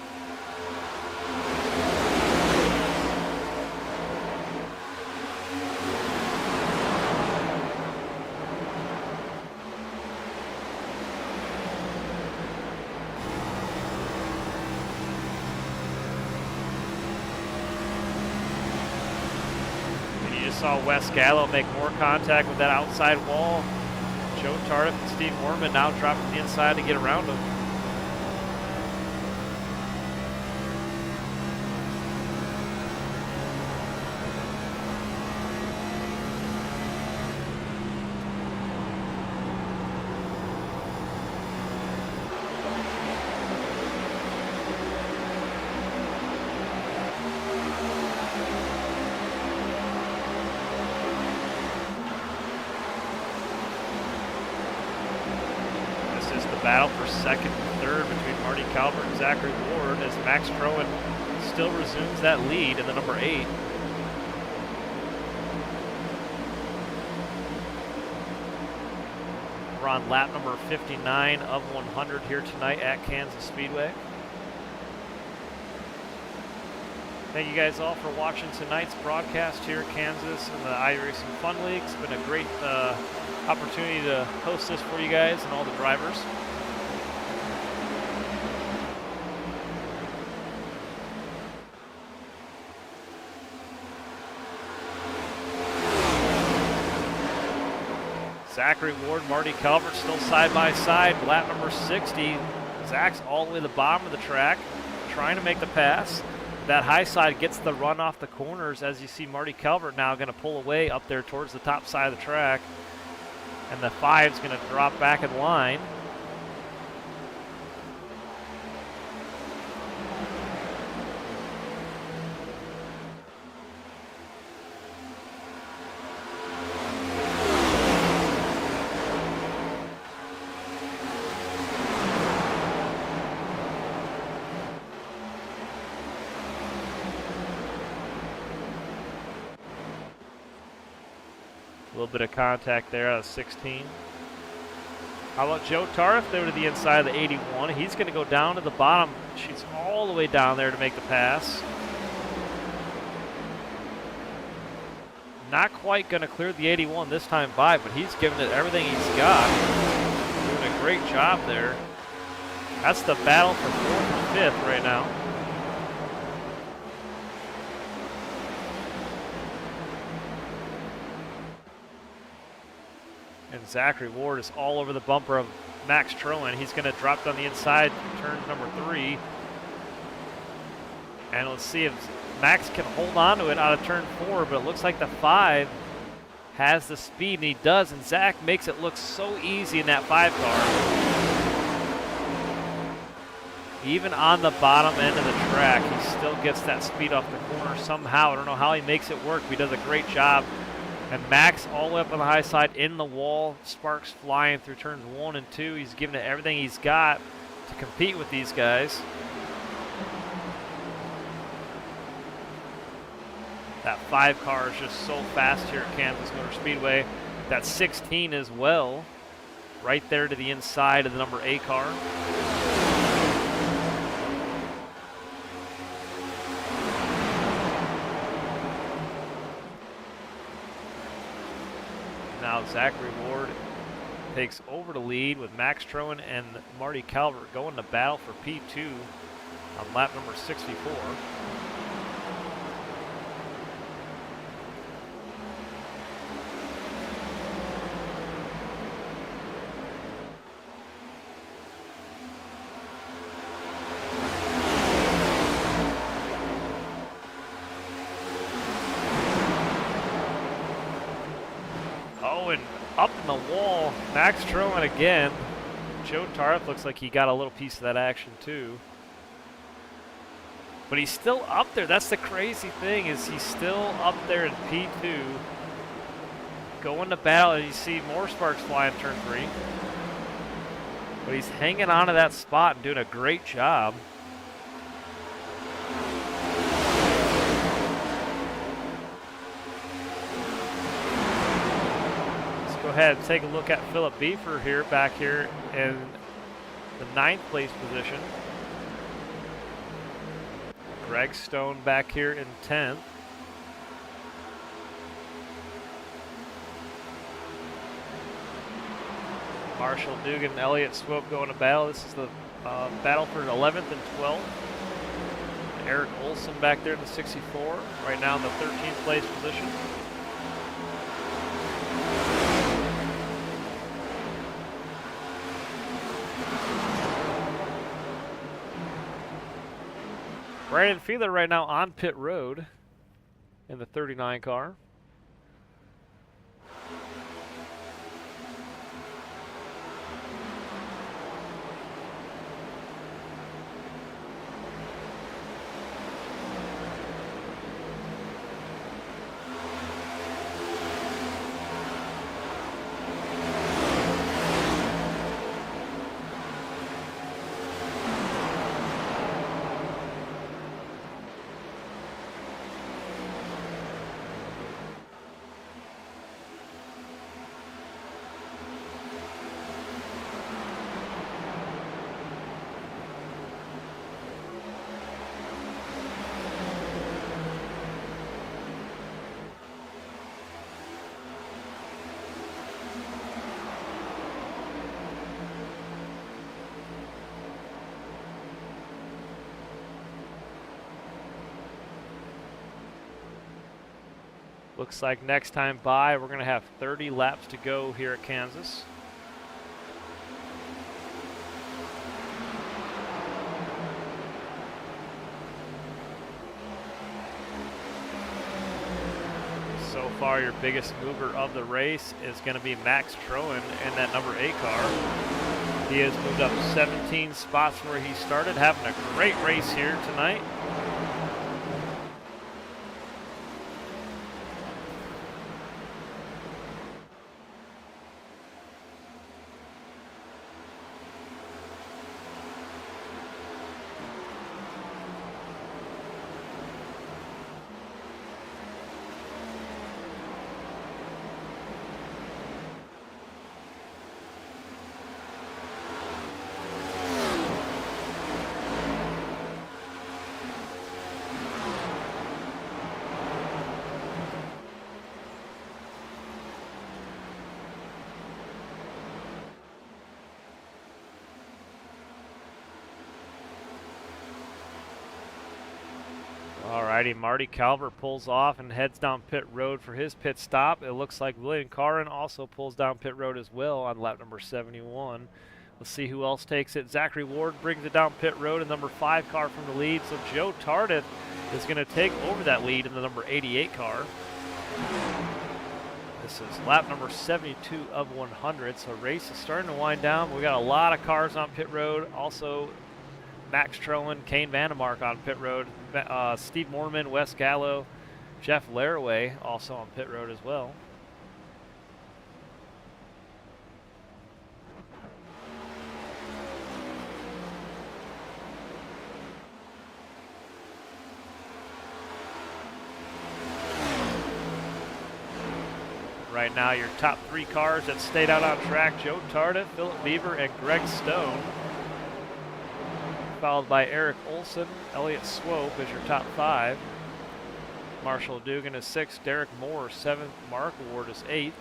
And you just saw Wes Gallo make more contact with that outside wall. Joe Tardif and Steve Mormon now dropping the inside to get around him. Battle for 2nd and 3rd between Marty Calvert and Zachary Ward as Max Troen still resumes that lead in the number 8. We're on lap number 59 of 100 here tonight at Kansas Speedway. Thank you guys all for watching tonight's broadcast here at Kansas and the iRacing Fun League. It's been a great opportunity to host this for you guys and all the drivers. Zachary Ward, Marty Calvert still side by side. Lap number 60. Zach's all the way to the bottom of the track, trying to make the pass. That high side gets the run off the corners as you see Marty Calvert now going to pull away up there towards the top side of the track. And the 5's going to drop back in line. A little bit of contact there out of 16. How about Joe Tardif there to the inside of the 81? He's going to go down to the bottom. She's all the way down there to make the pass. Not quite going to clear the 81 this time by, but he's giving it everything he's got. Doing a great job there. That's the battle for 4th and 5th right now. And Zachary Ward is all over the bumper of Max Troen. He's going to drop down the inside, turn number 3. And let's see if Max can hold on to it out of turn 4, but it looks like the 5 has the speed, and he does, and Zach makes it look so easy in that 5 car. Even on the bottom end of the track, he still gets that speed off the corner somehow. I don't know how he makes it work, but he does a great job. And Max all the way up on the high side in the wall, sparks flying through turns 1 and 2. He's giving it everything he's got to compete with these guys. That 5 car is just so fast here at Kansas Motor Speedway. That 16 as well, right there to the inside of the number 8 car. Now Zachary Ward takes over the lead with Max Troen and Marty Calvert going to battle for P2. on lap number 64. Oh, and up in the wall, Max Truman again. Joe Tarth looks like he got a little piece of that action too. But he's still up there. That's the crazy thing, is he's still up there in P2. Going to battle, and you see more sparks fly in turn 3. But he's hanging on to that spot and doing a great job. Let's go ahead and take a look at Philip Beefer here, back here in the 9th place position. Greg Stone back here in 10th. Marshall Dugan and Elliott Swope going to battle. This is the battle for 11th and 12th. Eric Olson back there in the 64, right now in the 13th place position. Brandon Fiedler right now on pit road in the 39 car. Looks like next time by, we're going to have 30 laps to go here at Kansas. So far, your biggest mover of the race is going to be Max Troen in that number 8 car. He has moved up 17 spots from where he started, having a great race here tonight. Alrighty, Marty Calvert pulls off and heads down pit road for his pit stop. It looks like William Carrin also pulls down pit road as well on lap number 71. Let's see who else takes it. Zachary Ward brings it down pit road in number 5 car from the lead. So Joe Tardif is going to take over that lead in the number 88 car. This is lap number 72 of 100. So race is starting to wind down. We got a lot of cars on pit road. Also, Max Troen, Kane Vandemark on pit road, Steve Mormon, Wes Gallo, Jeff Laraway also on pit road as well. Right now, your top 3 cars that stayed out on track: Joe Tardif, Philip Beaver, and Greg Stone. Followed by Eric Olson, Elliott Swope as your top 5. Marshall Dugan is 6th, Derek Moore 7th, Mark Ward is 8th.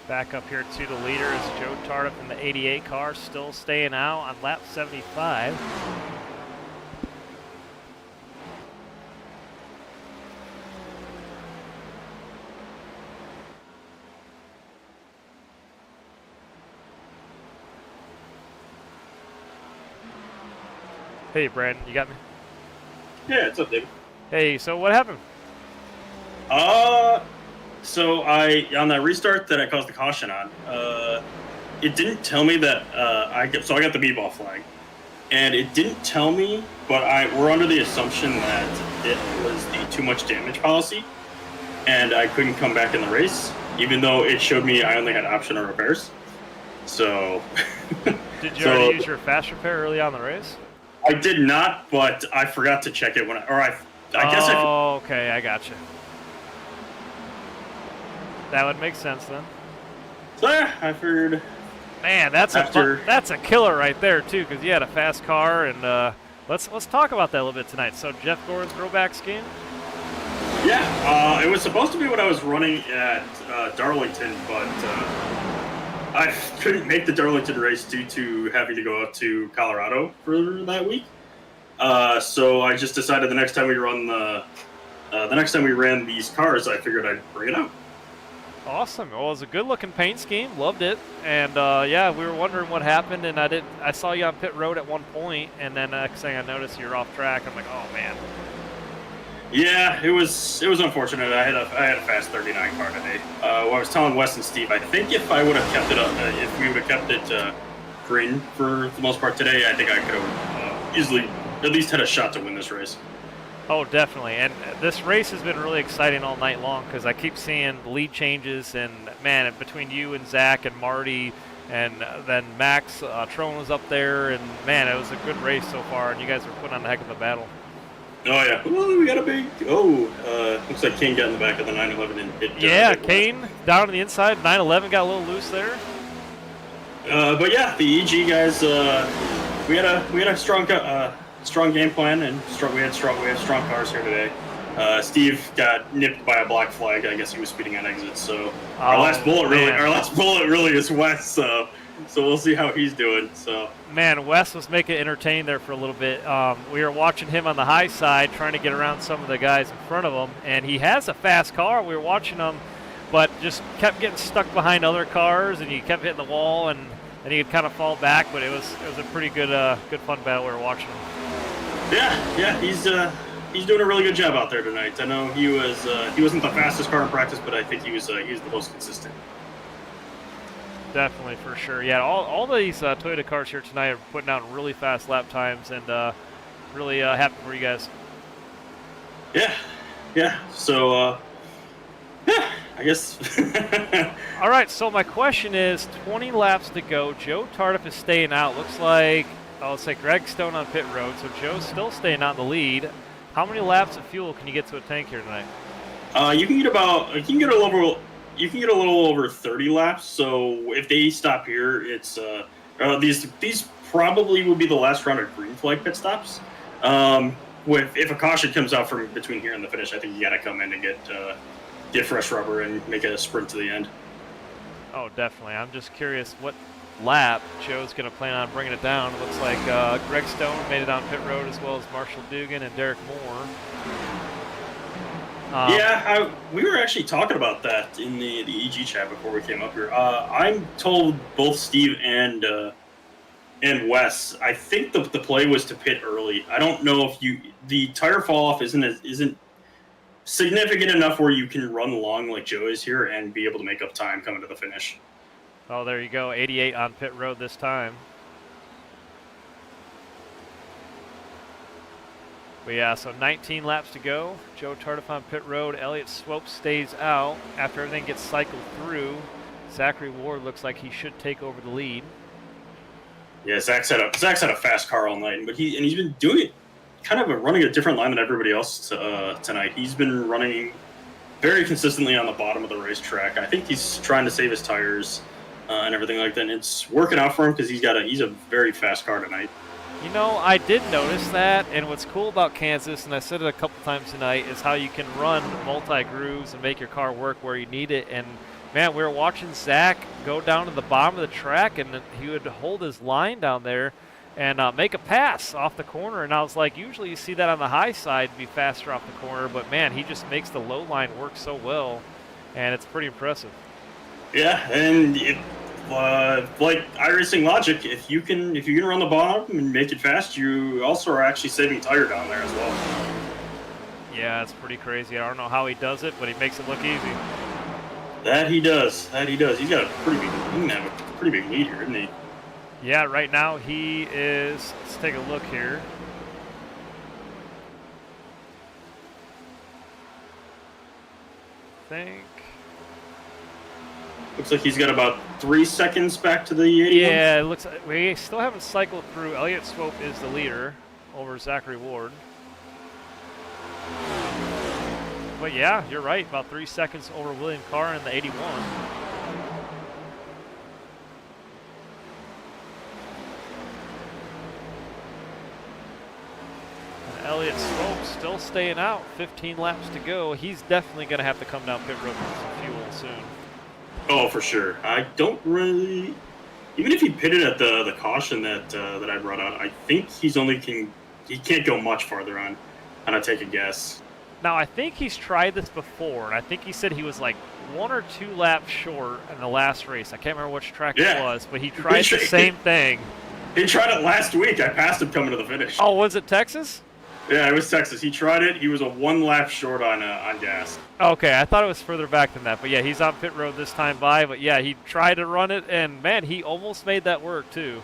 Back up here to the leader is Joe Tardif in the 88 car, still staying out on lap 75. Hey, Brandon, you got me? Yeah, it's up, David. Hey, so what happened? So on that restart that I caused the caution on, it didn't tell me that I got the b-ball flag, and it didn't tell me, but we're under the assumption that it was the too much damage policy, and I couldn't come back in the race, even though it showed me I only had option of repairs. So. Did you already use your fast repair early on in the race? I did not, but I forgot to check it I guess I. Oh, okay, I got you. That would make sense then. So yeah, I figured. Man, that's a killer right there too, because you had a fast car, and let's talk about that a little bit tonight. So Jeff Gordon's throwback scheme. Yeah, it was supposed to be what I was running at Darlington, but I couldn't make the Darlington race due to having to go out to Colorado for that week. So I just decided the next time we ran these cars, I figured I'd bring it out. Awesome. Well, it was a good-looking paint scheme. Loved it. And yeah, we were wondering what happened, and I saw you on pit road at one point, and then next thing I noticed you're off track. I'm like, oh man. Yeah, it was unfortunate. I had a fast 39 car today. I was telling Wes and Steve, I think if I would have kept it up, if we would have kept it green for the most part today, I think I could have easily at least had a shot to win this race. Oh, definitely. And this race has been really exciting all night long because I keep seeing lead changes, and man, between you and Zach and Marty, and then Max Trone was up there, and man, it was a good race so far, and you guys were putting on a heck of a battle. Oh yeah, ooh, we got a big. Looks like Kane got in the back of the 911 and hit. Yeah, Kane down on the inside. 911 got a little loose there. But yeah, the EG guys, we had a strong game plan, and we had strong cars here today. Steve got nipped by a black flag. I guess he was speeding on exit. So our last bullet really is Wes. So we'll see how he's doing. So. Man, Wes was making it entertaining there for a little bit. We were watching him on the high side, trying to get around some of the guys in front of him, and he has a fast car. We were watching him, but just kept getting stuck behind other cars, and he kept hitting the wall, and then he'd kind of fall back. But it was a pretty good fun battle. We were watching him. Yeah, he's doing a really good job out there tonight. I know he wasn't the fastest car in practice, but I think he was the most consistent. Definitely, for sure. Yeah, all these Toyota cars here tonight are putting out really fast lap times, and really happy for you guys. Yeah. So, yeah, I guess. All right, so my question is, 20 laps to go. Joe Tardif is staying out. Looks like, let's say Greg Stone on pit road, so Joe's still staying out in the lead. How many laps of fuel can you get to a tank here tonight? You can get a little over 30 laps. So if they stop here, it's these probably will be the last round of green flag pit stops. If a caution comes out from between here and the finish, I think you got to come in and get fresh rubber and make a sprint to the end. Oh, definitely. I'm just curious what lap Joe's going to plan on bringing it down. It looks like Greg Stone made it on pit road, as well as Marshall Dugan and Derek Moore. We were actually talking about that in the EG chat before we came up here. I'm told both Steve and Wes, I think the play was to pit early. I don't know if the tire fall off isn't significant enough where you can run long like Joe is here and be able to make up time coming to the finish. Oh, there you go. 88 on pit road this time. But yeah, so 19 laps to go. Joe Tardif on pit road. Elliott Swope stays out after everything gets cycled through. Zachary Ward looks like he should take over the lead. Yeah, Zach's had a fast car all night, but he's been doing it running a different line than everybody else tonight. He's been running very consistently on the bottom of the racetrack. I think he's trying to save his tires and everything like that. And it's working out for him because he's a very fast car tonight. You know, I did notice that, and what's cool about Kansas, and I said it a couple times tonight, is how you can run multi-grooves and make your car work where you need it. And Man, we were watching Zach go down to the bottom of the track, and he would hold his line down there and make a pass off the corner. And I was like, usually you see that on the high side be faster off the corner, but man, he just makes the low line work so well, and it's pretty impressive. Yeah, and like iRacing logic, if you can run the bottom and make it fast, you also are actually saving tire down there as well. Yeah, it's pretty crazy. I don't know how he does it, but he makes it look easy. That he does. He's got a pretty big lead here, isn't he? Yeah, right now he is. Let's take a look here. I think. Looks like he's got about 3 seconds back to the 81. Yeah, it looks like we still haven't cycled through. Elliott Swope is the leader over Zachary Ward. But yeah, you're right. About 3 seconds over William Carr in the 81. And Elliott Swope still staying out. 15 laps to go. He's definitely going to have to come down pit road for some fuel soon. Oh, for sure. I don't really. Even if he pitted at the caution that I brought out, I think he can't go much farther on. And I take a guess. Now, I think he's tried this before, and I think he said he was like 1 or 2 laps short in the last race. I can't remember which track it was, but he tried the same thing. He tried it last week. I passed him coming to the finish. Oh, was it Texas? Yeah, it was Texas. He tried it. He was a 1 lap short on gas. Okay, I thought it was further back than that. But yeah, he's on pit road this time by. But yeah, he tried to run it, and man, he almost made that work too.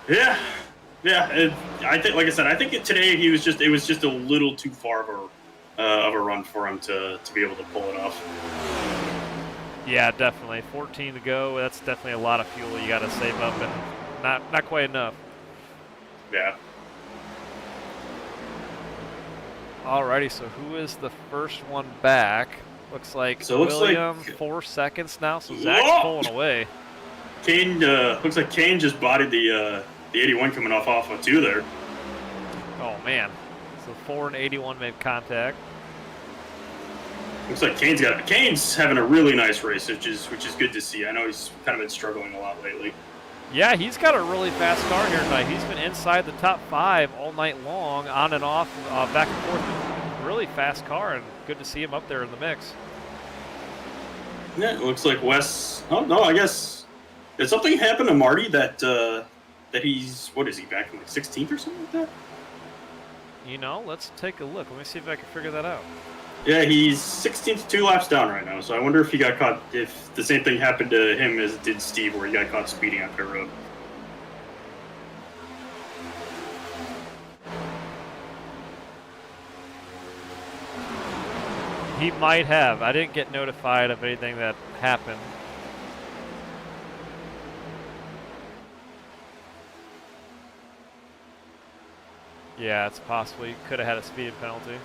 Yeah. I think, like I said, I think today it was just a little too far of a run for him to be able to pull it off. Yeah, definitely. 14 to go. That's definitely a lot of fuel you got to save up, and not quite enough. Yeah. Alrighty, so who is the first one back? Looks like William, 4 seconds now, so Zach's pulling away. Kane, looks like Kane just bodied the 81 coming off of 2 there. Oh, man. So 4 and 81 made contact. Looks like Kane's having a really nice race, which is good to see. I know he's kind of been struggling a lot lately. Yeah, he's got a really fast car here tonight. He's been inside the top 5 all night long, on and off, back and forth. Really fast car, and good to see him up there in the mix. Yeah, it looks like Wes. Oh no, I guess did something happen to Marty that he's what is he back in like 16th or something like that? You know, let's take a look. Let me see if I can figure that out. Yeah, he's 16th, 2 laps down right now. So I wonder if he got caught, if the same thing happened to him as it did Steve, where he got caught speeding on pit road. He might have. I didn't get notified of anything that happened. Yeah, it's possible. He could have had a speeding penalty.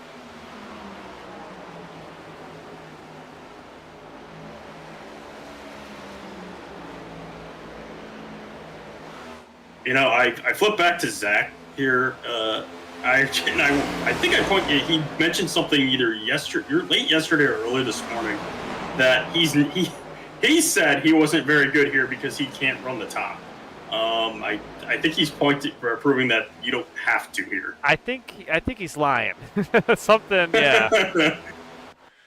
You know, I flip back to Zach here. I think he mentioned something either late yesterday or early this morning that he said he wasn't very good here because he can't run the top. I think he's proving that you don't have to here. I think he's lying. Something, yeah.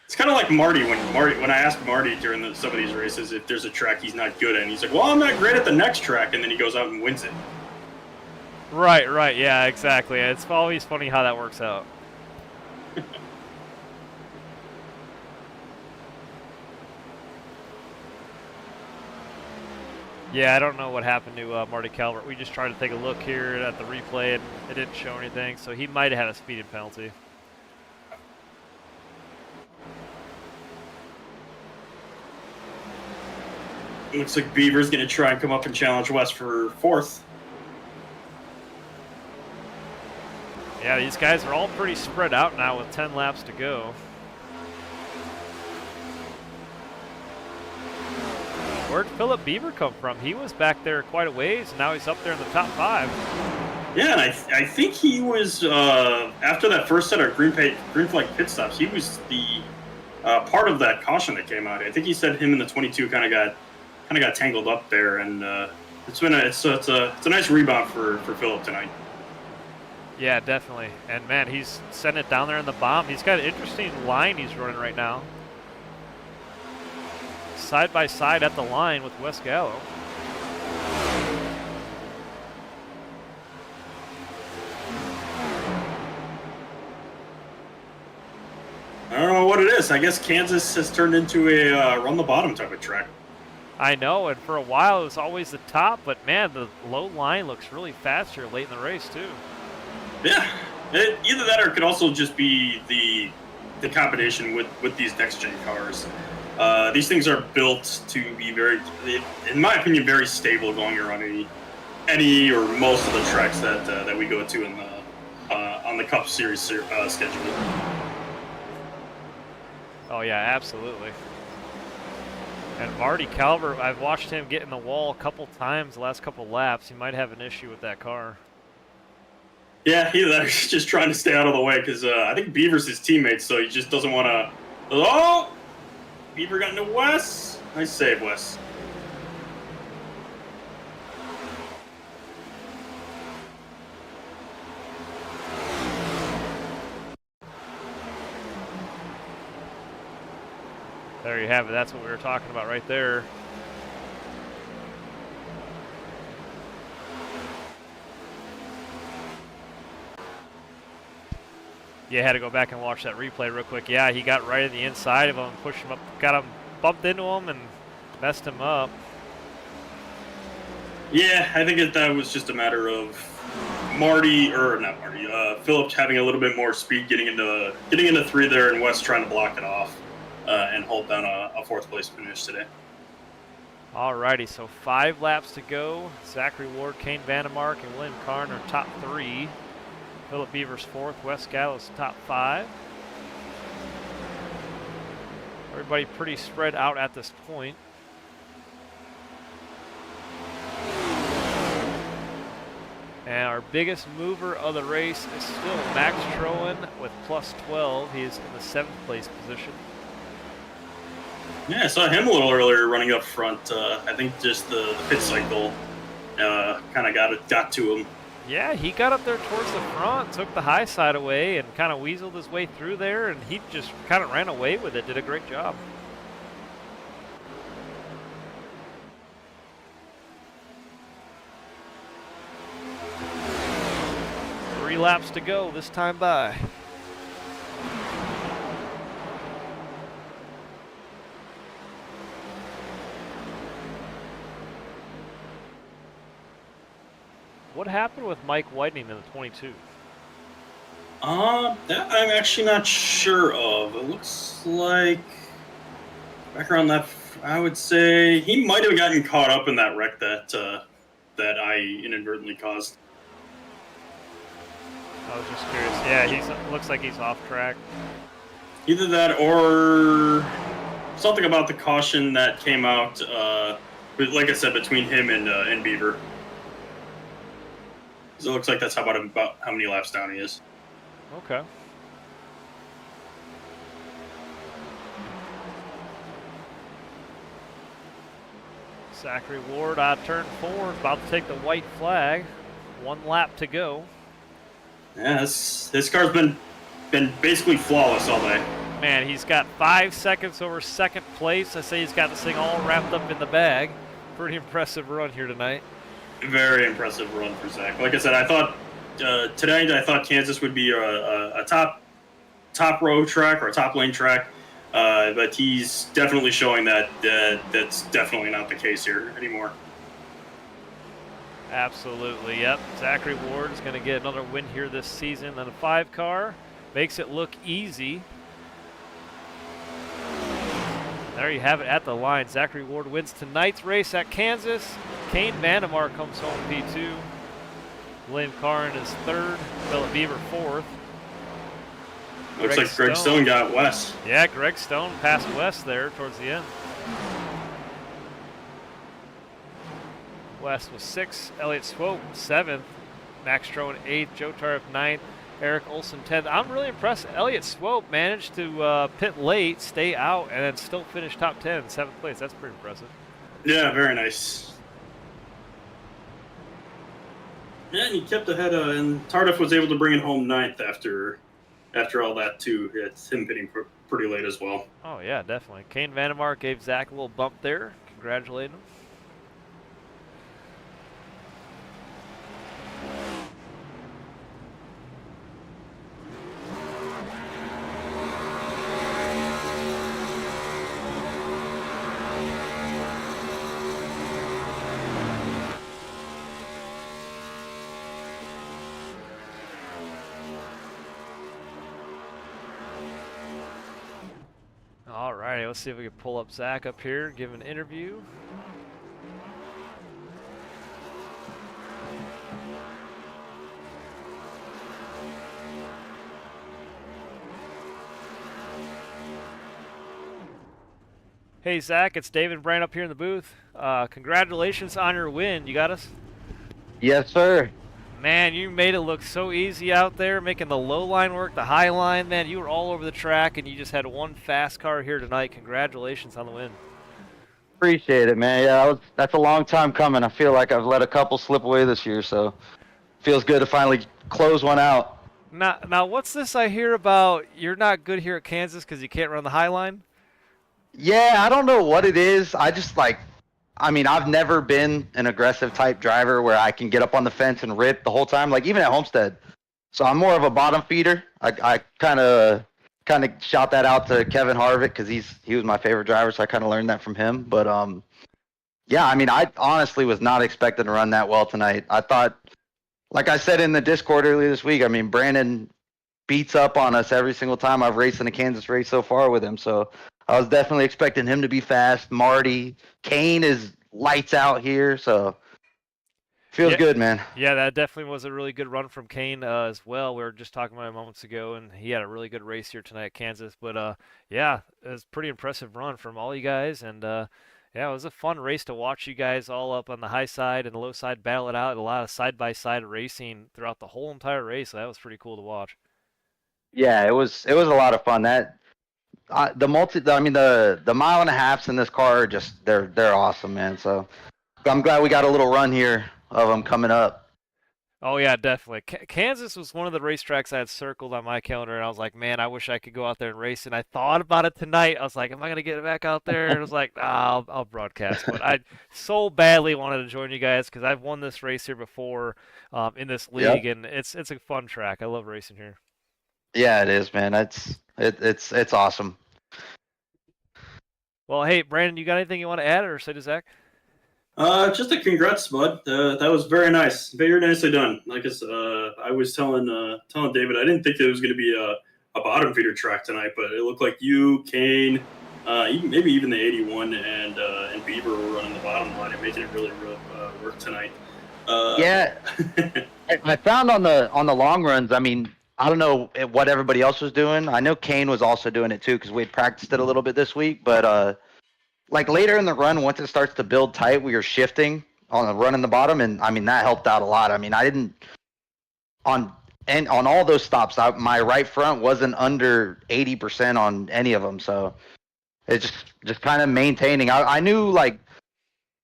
It's kind of like Marty when I asked Marty during some of these races if there's a track he's not good at, and he's like, "Well, I'm not great at the next track," and then he goes out and wins it. Right, yeah, exactly. It's always funny how that works out. Yeah, I don't know what happened to Marty Calvert. We just tried to take a look here at the replay, and it didn't show anything, so he might have had a speeding penalty. It looks like Beaver's going to try and come up and challenge West for 4th. Yeah, these guys are all pretty spread out now with 10 laps to go. Where'd Philip Beaver come from? He was back there quite a ways, and now he's up there in the top 5. Yeah, and I think he was, after that first set of green flag pit stops, he was part of that caution that came out. I think he said him and the 22 kind of got tangled up there, and it's a nice rebound for Philip tonight. Yeah, definitely. And man, he's sending it down there in the bomb. He's got an interesting line he's running right now. Side by side at the line with Wes Gallo. I don't know what it is. I guess Kansas has turned into a run the bottom type of track. I know, and for a while it was always the top, but man, the low line looks really fast here late in the race too. Yeah, either that or it could also just be the combination with these next gen cars. These things are built to be very, in my opinion, very stable going around any or most of the tracks that we go to in the on the Cup Series schedule. Oh yeah, absolutely. And Marty Calvert, I've watched him get in the wall a couple times the last couple laps. He might have an issue with that car. Yeah, either that or he's just trying to stay out of the way because I think Beaver's his teammate, so he just doesn't want to. Oh, Beaver got into Wes. Nice save, Wes. There you have it. That's what we were talking about right there. Yeah, had to go back and watch that replay real quick. Yeah, he got right in the inside of him, pushed him up, got him bumped into him, and messed him up. Yeah, I think that was just a matter of Phillips having a little bit more speed, getting into three there, and West trying to block it off and hold down a fourth place finish today. Alrighty, so 5 laps to go. Zachary Ward, Kane Vandemark, and William Karn are top 3. Philip Beavers 4th, Wes Gallo's top 5. Everybody pretty spread out at this point. And our biggest mover of the race is still Max Troen with plus 12. He is in the 7th place position. Yeah, I saw him a little earlier running up front. I think just the pit cycle kind of got to him. Yeah, he got up there towards the front, took the high side away, and kind of weaseled his way through there, and he just kind of ran away with it, did a great job. Three laps to go this time by. What happened with Mike Whiting in the 22? That I'm actually not sure of. It looks like back around that, I would say he might have gotten caught up in that wreck that I inadvertently caused. I was just curious. Yeah, he looks like he's off track. Either that or something about the caution that came out, like I said, between him and Beaver. It looks like that's about how many laps down he is. Okay. Zachary Ward out turn 4, about to take the white flag. 1 lap to go. Yeah, this car's been basically flawless all day. Man, he's got 5 seconds over 2nd place. I say he's got this thing all wrapped up in the bag. Pretty impressive run here tonight. Very impressive run for Zach. Like I said, I thought tonight Kansas would be a top row track or a top lane track, but he's definitely showing that that's definitely not the case here anymore. Absolutely, yep. Zachary Ward is going to get another win here this season. Then a 5 car makes it look easy. There you have it at the line. Zachary Ward wins tonight's race at Kansas. Kane Vandemark comes home P2. William Karn is 3rd. Philip Beaver 4th. Looks like Greg Stone got Wes. Yeah, Greg Stone passed Wes there towards the end. Wes was 6th. Elliott Swope 7th. Max Troen 8th. Joe Tariff 9th. Eric Olson 10th. I'm really impressed. Elliott Swope managed to pit late, stay out, and then still finish top 10, 7th place. That's pretty impressive. Yeah, very nice. Yeah, and he kept ahead, and Tardif was able to bring it home 9th after all that too. It's him pitting pretty late as well. Oh yeah, definitely. Kane Vandermark gave Zach a little bump there. Congratulating him. All right, let's see if we can pull up Zach up here, give an interview. Hey Zach, it's David and Brian up here in the booth. Congratulations on your win. You got us? Yes, sir. Man, you made it look so easy out there, making the low line work, the high line. Man, you were all over the track, and you just had one fast car here tonight. Congratulations on the win. Appreciate it, man. Yeah, that's a long time coming. I feel like I've let a couple slip away this year, so feels good to finally close one out. Now, what's this I hear about you're not good here at Kansas because you can't run the high line? Yeah, I don't know what it is. I've never been an aggressive type driver where I can get up on the fence and rip the whole time, like even at Homestead. So I'm more of a bottom feeder. I kind of shout that out to Kevin Harvick because he was my favorite driver, so I kind of learned that from him. But yeah, I mean, I honestly was not expecting to run that well tonight. I thought, like I said in the Discord earlier this week, I mean, Brandon beats up on us every single time I've raced in a Kansas race so far with him. So I was definitely expecting him to be fast. Marty, Kane is lights out here, so feels good, man. Yeah, that definitely was a really good run from Kane as well. We were just talking about it moments ago, and he had a really good race here tonight at Kansas. But yeah, it was a pretty impressive run from all you guys, and yeah, it was a fun race to watch you guys all up on the high side and the low side battle it out. A lot of side-by-side racing throughout the whole entire race. So that was pretty cool to watch. Yeah, it was a lot of fun. The mile and a halves in this car are just they're awesome, man. So I'm glad we got a little run here of them coming up. Oh yeah, definitely. Kansas was one of the racetracks I had circled on my calendar, and I was like, man, I wish I could go out there and race. And I thought about it tonight. I was like, am I gonna get back out there? And I was like, I'll broadcast. But I so badly wanted to join you guys because I've won this race here before in this league, and it's a fun track. I love racing here. Yeah, it is, man. It's awesome. Well, hey, Brandon, you got anything you want to add or say to Zach? Just a congrats, bud. That was very nice, very nicely done. Like I was telling David, I didn't think it was going to be a bottom feeder track tonight, but it looked like you, Kane, maybe even the 81 and Bieber were running the bottom line and making it really work tonight. Yeah, I found on the long runs. I mean, I don't know what everybody else was doing. I know Kane was also doing it too because we had practiced it a little bit this week. But like later in the run, once it starts to build tight, we were shifting on the run in the bottom, and I mean that helped out a lot. I mean, I didn't on all those stops. My right front wasn't under 80% on any of them, so it's just kind of maintaining. I knew like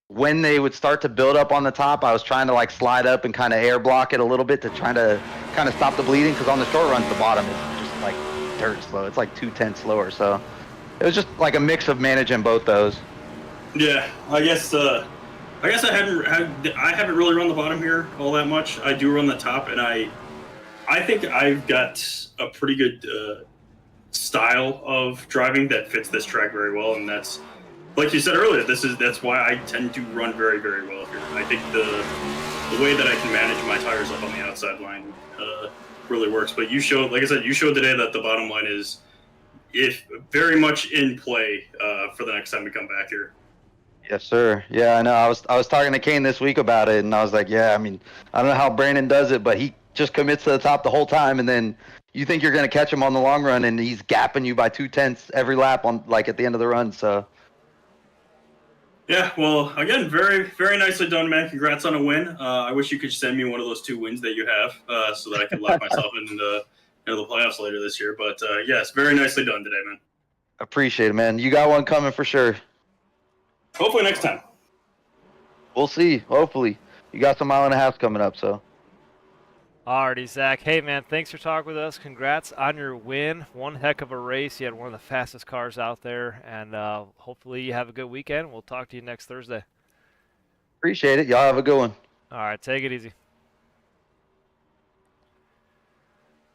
when they would start to build up on the top, I was trying to like slide up and kind of air block it a little bit to try to kind of stop the bleeding because on the short runs, the bottom is just like dirt slow. It's like 2/10 slower, so it was just like a mix of managing both those. Yeah, I guess I haven't really run the bottom here all that much. I do run the top, and I think I've got a pretty good style of driving that fits this track very well, and that's like you said earlier. That's why I tend to run very, very well here. I think the way that I can manage my tires up on the outside line really works. But you showed, like I said, you showed today that the bottom line is very much in play for the next time we come back here. Yes, sir. Yeah, I know. I was talking to Kane this week about it, and I was like, yeah, I mean, I don't know how Brandon does it, but he just commits to the top the whole time, and then you think you're going to catch him on the long run, and he's gapping you by 2/10 every lap on like at the end of the run. So Yeah, well, again, very, very nicely done, man. Congrats on a win. I wish you could send me one of those 2 wins that you have, so that I could lock myself into the playoffs later this year. But yes, very nicely done today, man. Appreciate it, man. You got one coming for sure. Hopefully next time. We'll see. Hopefully, you got some mile and a half coming up. So Alrighty, Zach. Hey, man, thanks for talking with us. Congrats on your win. One heck of a race. You had one of the fastest cars out there, and hopefully you have a good weekend. We'll talk to you next Thursday. appreciate it. Y'all have a good one. All right, take it easy.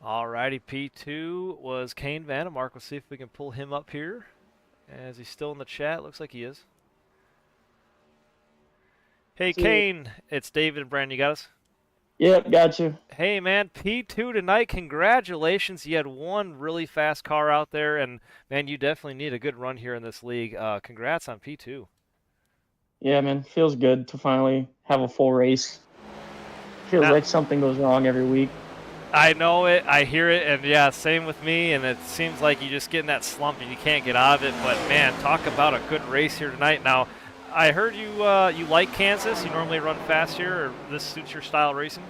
Alrighty, P2 was Kane Vandemark. Let's see if we can pull him up here. Is he still in the chat? Looks like he is. Hey, Kane, it's David and Brandon. You got us? Yep, got you. Hey, man, P2 tonight. Congratulations. You had one really fast car out there, and, man, you definitely need a good run here in this league. Congrats on P2. Yeah, man, feels good to finally have a full race. Feels Now- like something goes wrong every week. I know it. I hear it, and, yeah, same with me, and it seems like you just get in that slump and you can't get out of it. But, man, talk about a good race here tonight. Now, I heard you you like Kansas. You normally run fast here, or this suits your style of racing?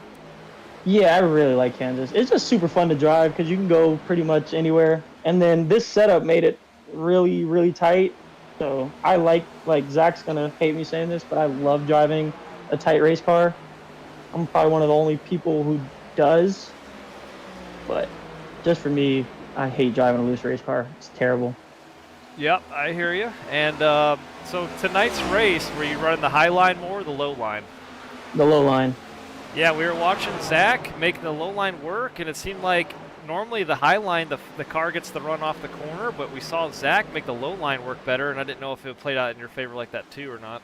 Yeah, I really like Kansas. It's just super fun to drive because you can go pretty much anywhere. And then this setup made it really, really tight. So I like Zach's gonna hate me saying this, but I love driving a tight race car. I'm probably one of the only people who does. But just for me, I hate driving a loose race car. It's terrible. Yep, I hear you. And so tonight's race, were you running the high line more or the low line? The low line. Yeah, we were watching Zach make the low line work, and it seemed like normally the high line, the car gets the run off the corner, but we saw Zach make the low line work better, and I didn't know if it played out in your favor like that too or not.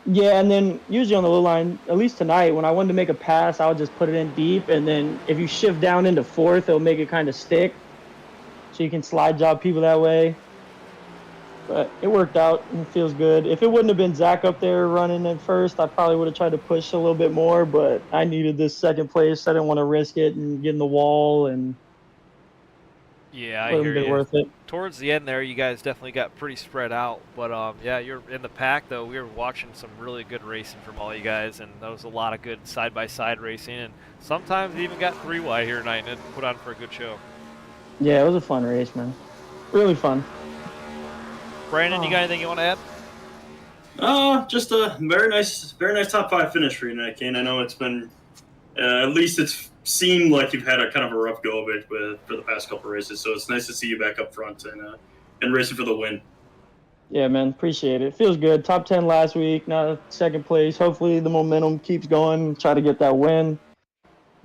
Yeah, and then usually on the low line, at least tonight, when I wanted to make a pass, I would just put it in deep, and then if you shift down into fourth, it'll make it kind of stick, so you can slide job people that way. But it worked out and it feels good. If it wouldn't have been Zach up there running at first, I probably would have tried to push a little bit more, but I needed this second place. I didn't want to risk it and get in the wall, and Yeah, I it wouldn't hear have been you. worth it. Towards the end there, you guys definitely got pretty spread out, but yeah, you're in the pack though. We were watching some really good racing from all you guys, and that was a lot of good side-by-side racing, and sometimes we even got three wide here tonight, and it put on for a good show. Yeah, it was a fun race, man. Really fun. Brandon, you got anything you want to add? Just a very nice top 5 finish for you tonight, Kane. I know it's been, at least it's seemed like you've had a kind of a rough go of it for the past couple races. So it's nice to see you back up front and racing for the win. Yeah, man, appreciate it. Feels good. Top 10 last week, now second place. Hopefully the momentum keeps going. Try to get that win.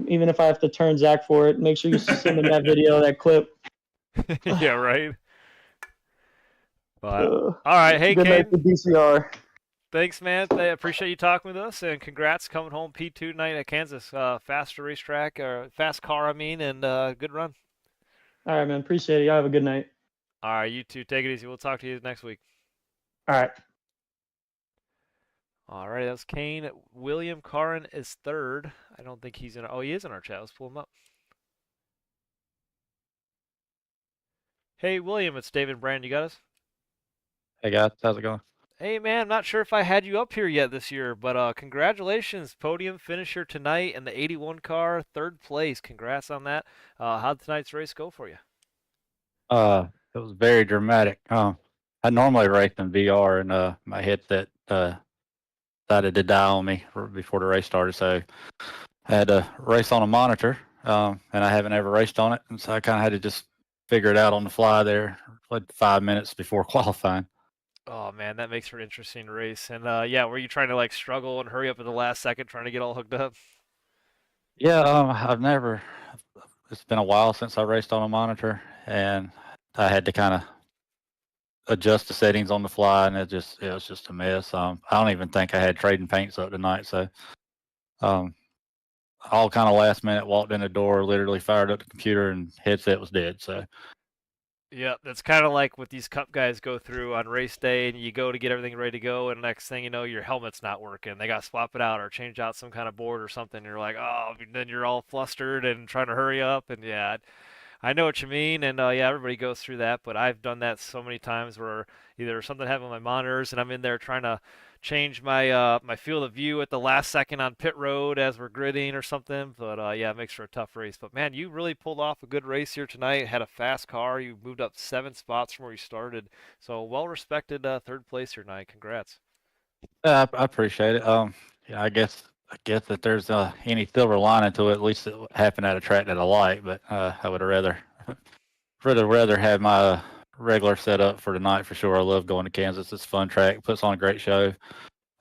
Even if I have to turn Zach for it, make sure you send him that video, that clip. Yeah, right. But, all right, hey, good night to Kane. DCR. Thanks, man. I appreciate you talking with us, and congrats coming home P2 tonight at Kansas. Faster racetrack, or fast car, I mean, and good run. All right, man. Appreciate it. Y'all have a good night. All right, you two, take it easy. We'll talk to you next week. All right. All right, that's Kane. William Caron is third. I don't think he's in. Oh, he is in our chat. Let's pull him up. Hey, William, it's David Brand. You got us? Hey guys, how's it going? Hey, man, I'm not sure if I had you up here yet this year, but congratulations. Podium finisher tonight in the 81 car, third place. Congrats on that. How'd tonight's race go for you? It was very dramatic. I normally race in VR, and my headset decided to die on me before the race started, so I had to race on a monitor, and I haven't ever raced on it, and so I kind of had to just figure it out on the fly there, like 5 minutes before qualifying. Oh, man, that makes for an interesting race. And yeah, were you trying to like struggle and hurry up at the last second trying to get all hooked up? Yeah, I've never. It's been a while since I raced on a monitor, and I had to kind of adjust the settings on the fly, and it was just a mess. I don't even think I had trading paints up tonight, so um, all kind of last minute. Walked in the door, literally fired up the computer, and headset was dead. So Yeah, that's kind of like what these cup guys go through on race day, and you go to get everything ready to go, and next thing you know, your helmet's not working. They got to swap it out or change out some kind of board or something. You're like, oh, and then you're all flustered and trying to hurry up, and yeah, I know what you mean, and yeah, everybody goes through that, but I've done that so many times where either something happened with my monitors, and I'm in there trying to change my field of view at the last second on pit road as we're gridding or something. But yeah, it makes for a tough race. But man, you really pulled off a good race here tonight. Had a fast car. You moved up 7 spots from where you started. So well respected third place here tonight. Congrats. I appreciate it. Yeah, I guess that there's any silver lining to it. At least it happened at a track that I like, but I would rather have my regular setup for tonight for sure. I love going to Kansas. It's a fun track. Puts on a great show.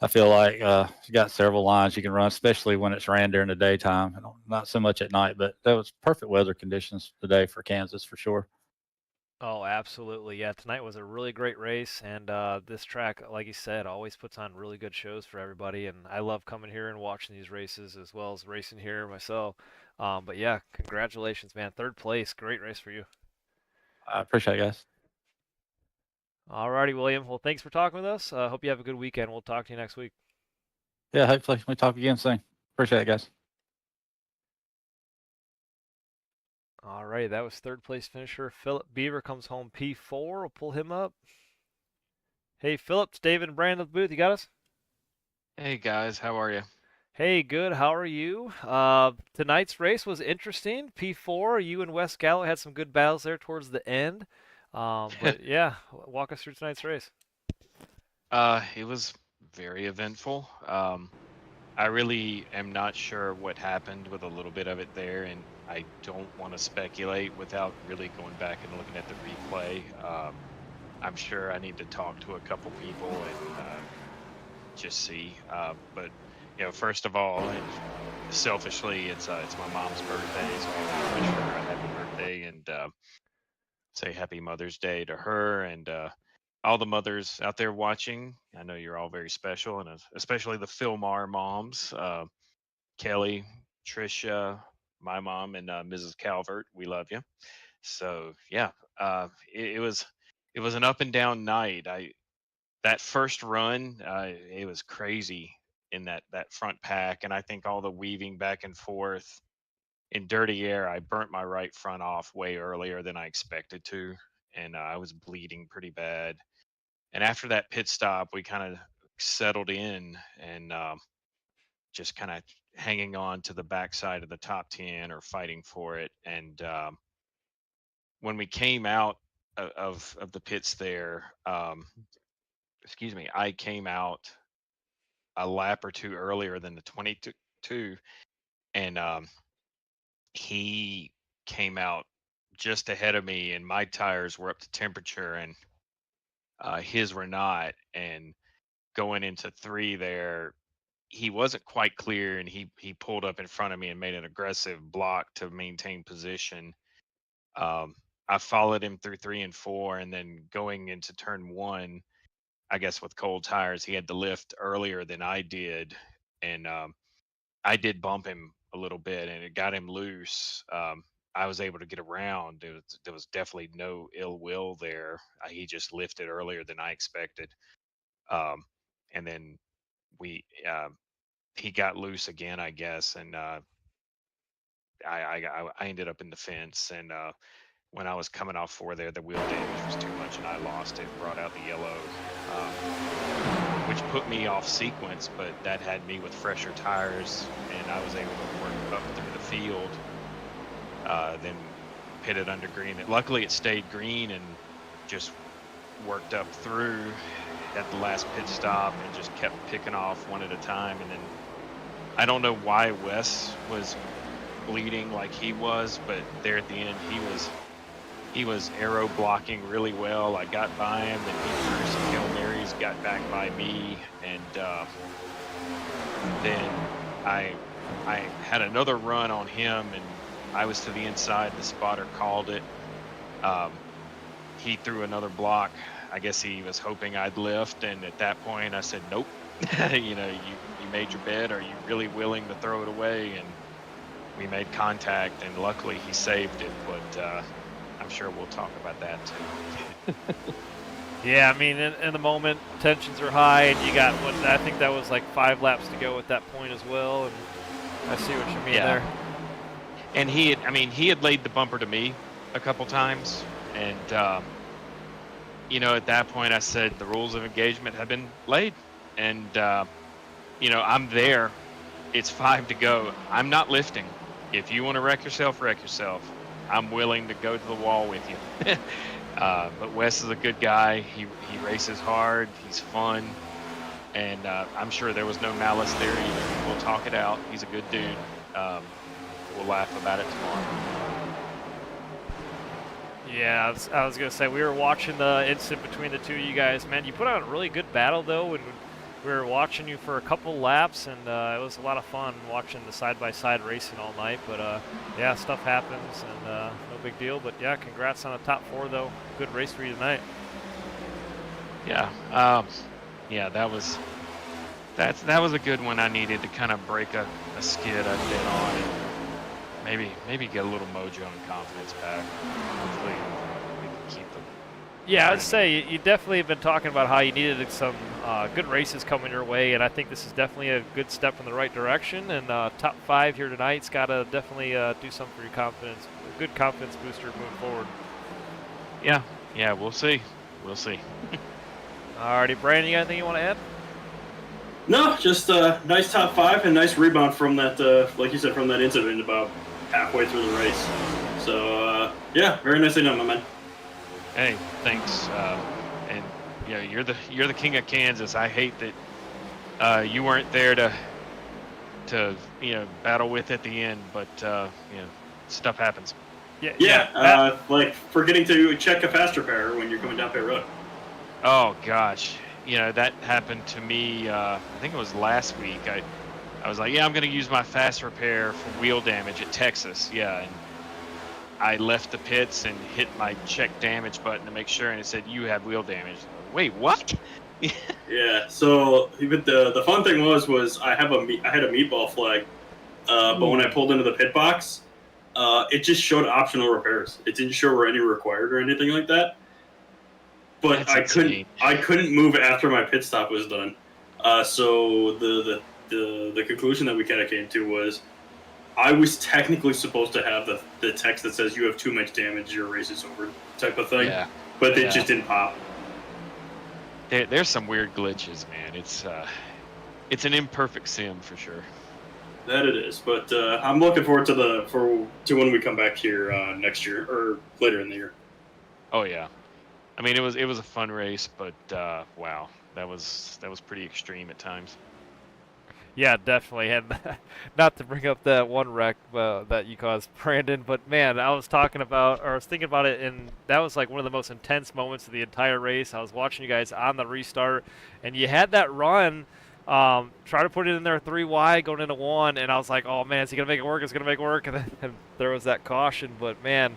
I feel like you got several lines you can run, especially when it's ran during the daytime. Not so much at night, but that was perfect weather conditions today for Kansas for sure. Oh, absolutely. Yeah, tonight was a really great race, and this track, like you said, always puts on really good shows for everybody. And I love coming here and watching these races as well as racing here myself. But yeah, congratulations, man. Third place. Great race for you. I appreciate it, guys. Alrighty, William. Well, thanks for talking with us. Hope you have a good weekend. We'll talk to you next week. Yeah, hopefully we talk again soon. Appreciate it, guys. Alrighty, that was third place finisher. Philip Beaver comes home P4. We'll pull him up. Hey, Philip, it's David and Brandon at the booth. You got us? Hey guys, how are you? Hey, good. How are you? Tonight's race was interesting. P4, you and Wes Gallo had some good battles there towards the end. But yeah, walk us through tonight's race. It was very eventful. I really am not sure what happened with a little bit of it there, and I don't want to speculate without really going back and looking at the replay. I'm sure I need to talk to a couple people and just see. But you know, first of all, and selfishly, it's my mom's birthday, so I want to wish her a happy birthday and say happy Mother's Day to her and all the mothers out there watching. I know you're all very special, and especially the Philmar moms, Kelly, Trisha, my mom, and Mrs. Calvert. We love you. So yeah, it was an up and down night. That first run, it was crazy in that front pack, and I think all the weaving back and forth in dirty air, I burnt my right front off way earlier than I expected to, and I was bleeding pretty bad. And after that pit stop, we kind of settled in and just kind of hanging on to the backside of the top 10 or fighting for it. And when we came out of the pits there, excuse me, I came out a lap or two earlier than the 22, and he came out just ahead of me, and my tires were up to temperature, and his were not. And going into three there, he wasn't quite clear, and he pulled up in front of me and made an aggressive block to maintain position. Um, I followed him through three and four, and then going into turn one, I guess with cold tires, he had to lift earlier than I did, and I did bump him a little bit, and it got him loose. I was able to get around. There was definitely no ill will there. He just lifted earlier than I expected, and then we he got loose again, I guess, and I ended up in the fence. And when I was coming off four there, the wheel damage was too much, and I lost it. Brought out the yellow, which put me off sequence, but that had me with fresher tires, and I was able to work up through the field. Then pitted under green. Luckily, it stayed green and just worked up through at the last pit stop and just kept picking off one at a time. And then I don't know why Wes was bleeding like he was, but there at the end he was aero blocking really well. I got by him, and he threw some Hail Marys, got back by me, and then I had another run on him, and I was to the inside. The spotter called it. He threw another block. I guess he was hoping I'd lift, and at that point I said, nope. You know, you made your bed. Are you really willing to throw it away? And we made contact, and luckily he saved it, but I'm sure we'll talk about that too. Yeah, I mean, in the moment, tensions are high, and you got what I think that was like 5 laps to go at that point as well. And I see what you mean there. And he had laid the bumper to me, a couple times, and at that point I said the rules of engagement have been laid, and I'm there. It's 5 to go. I'm not lifting. If you want to wreck yourself, wreck yourself. I'm willing to go to the wall with you. But Wes is a good guy. He races hard. He's fun, and I'm sure there was no malice there either. We'll talk it out. He's a good dude. We'll laugh about it tomorrow. Yeah, I was gonna say we were watching the incident between the two of you guys. Man, you put on a really good battle though, and we were watching you for a couple laps, and it was a lot of fun watching the side-by-side racing all night. But yeah, stuff happens, and no big deal. But yeah, congrats on the top 4 though. Good race for you tonight. Yeah, yeah, that was a good one. I needed to kind of break a skid I've been on, and maybe get a little mojo and confidence back. Hopefully, we can keep them. Yeah, I'd say you definitely have been talking about how you needed some good races coming your way, and I think this is definitely a good step in the right direction. And top 5 here tonight's got to definitely do something for your confidence. A good confidence booster moving forward. Yeah, we'll see. We'll see. Alrighty, Brandon, you got anything you want to add? No, just nice top 5 and nice rebound from that, like you said, from that incident about halfway through the race. So yeah, very nicely done, my man. Hey, thanks. And you're the king of Kansas. I hate that you weren't there to battle with at the end, but stuff happens. Yeah, like forgetting to check a faster pair when you're coming down pit road. Oh gosh, that happened to me. I think it was last week. I was like, yeah, I'm gonna use my fast repair for wheel damage at Texas. Yeah, and I left the pits and hit my check damage button to make sure, and it said you have wheel damage. Wait, what? Yeah. So even the fun thing was I had a meatball flag, but when I pulled into the pit box, it just showed optional repairs. It didn't show were any required or anything like that. But That's I couldn't move after my pit stop was done. So the conclusion that we kind of came to was I was technically supposed to have the text that says you have too much damage, your race is over type of thing. Yeah. But it just didn't pop. There's some weird glitches, man. It's an imperfect sim for sure. That it is, but I'm looking forward to when we come back here next year or later in the year. Oh yeah, I mean it was a fun race, but wow, that was pretty extreme at times. Yeah, definitely. And not to bring up that one wreck that you caused, Brandon, but man, I was thinking about it, and that was like one of the most intense moments of the entire race. I was watching you guys on the restart, and you had that run, try to put it in there 3 wide, going into 1, and I was like, oh man, is he going to make it work? It's going to make it work. And then there was that caution, but man,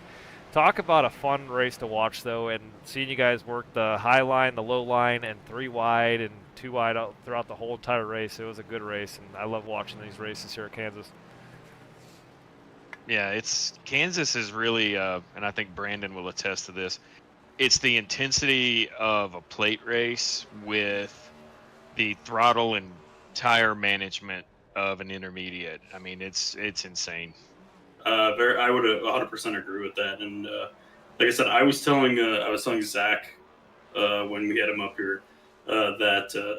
talk about a fun race to watch, though, and seeing you guys work the high line, the low line, and 3 wide and 2 wide out throughout the whole entire race. It was a good race, and I love watching these races here at Kansas. Yeah, Kansas is really, and I think Brandon will attest to this. It's the intensity of a plate race with the throttle and tire management of an intermediate. I mean, it's insane. I would 100% agree with that. And like I said, I was telling Zach when we had him up here that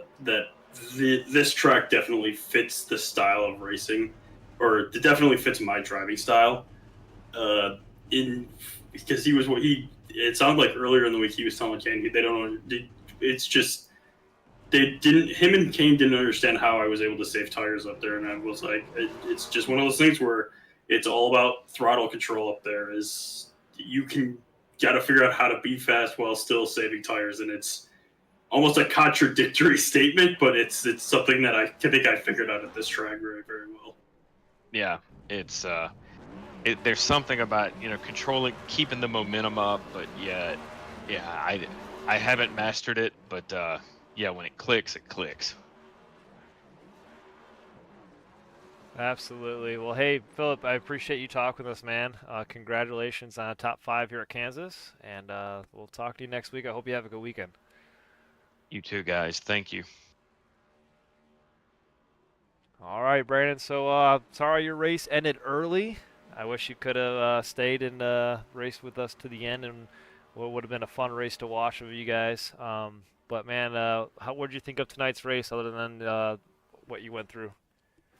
this track definitely fits the style of racing, or it definitely fits my driving style. Because it sounded like earlier in the week he was telling Kane they don't. It's just him and Kane didn't understand how I was able to save tires up there, and I was like, it's just one of those things where it's all about throttle control up there. Is you got to figure out how to be fast while still saving tires, and it's almost a contradictory statement, but it's something that I think I figured out at this track very, very well. Yeah, there's something about controlling, keeping the momentum up, but yet, yeah, I haven't mastered it, but yeah, when it clicks, it clicks. Absolutely. Well, hey, Philip, I appreciate you talking with us, man. Congratulations on a top 5 here at Kansas, and we'll talk to you next week. I hope you have a good weekend. You too, guys. Thank you. All right, Brandon. So sorry your race ended early. I wish you could have stayed and raced with us to the end, and what would have been a fun race to watch with you guys. But man, what did you think of tonight's race, other than what you went through?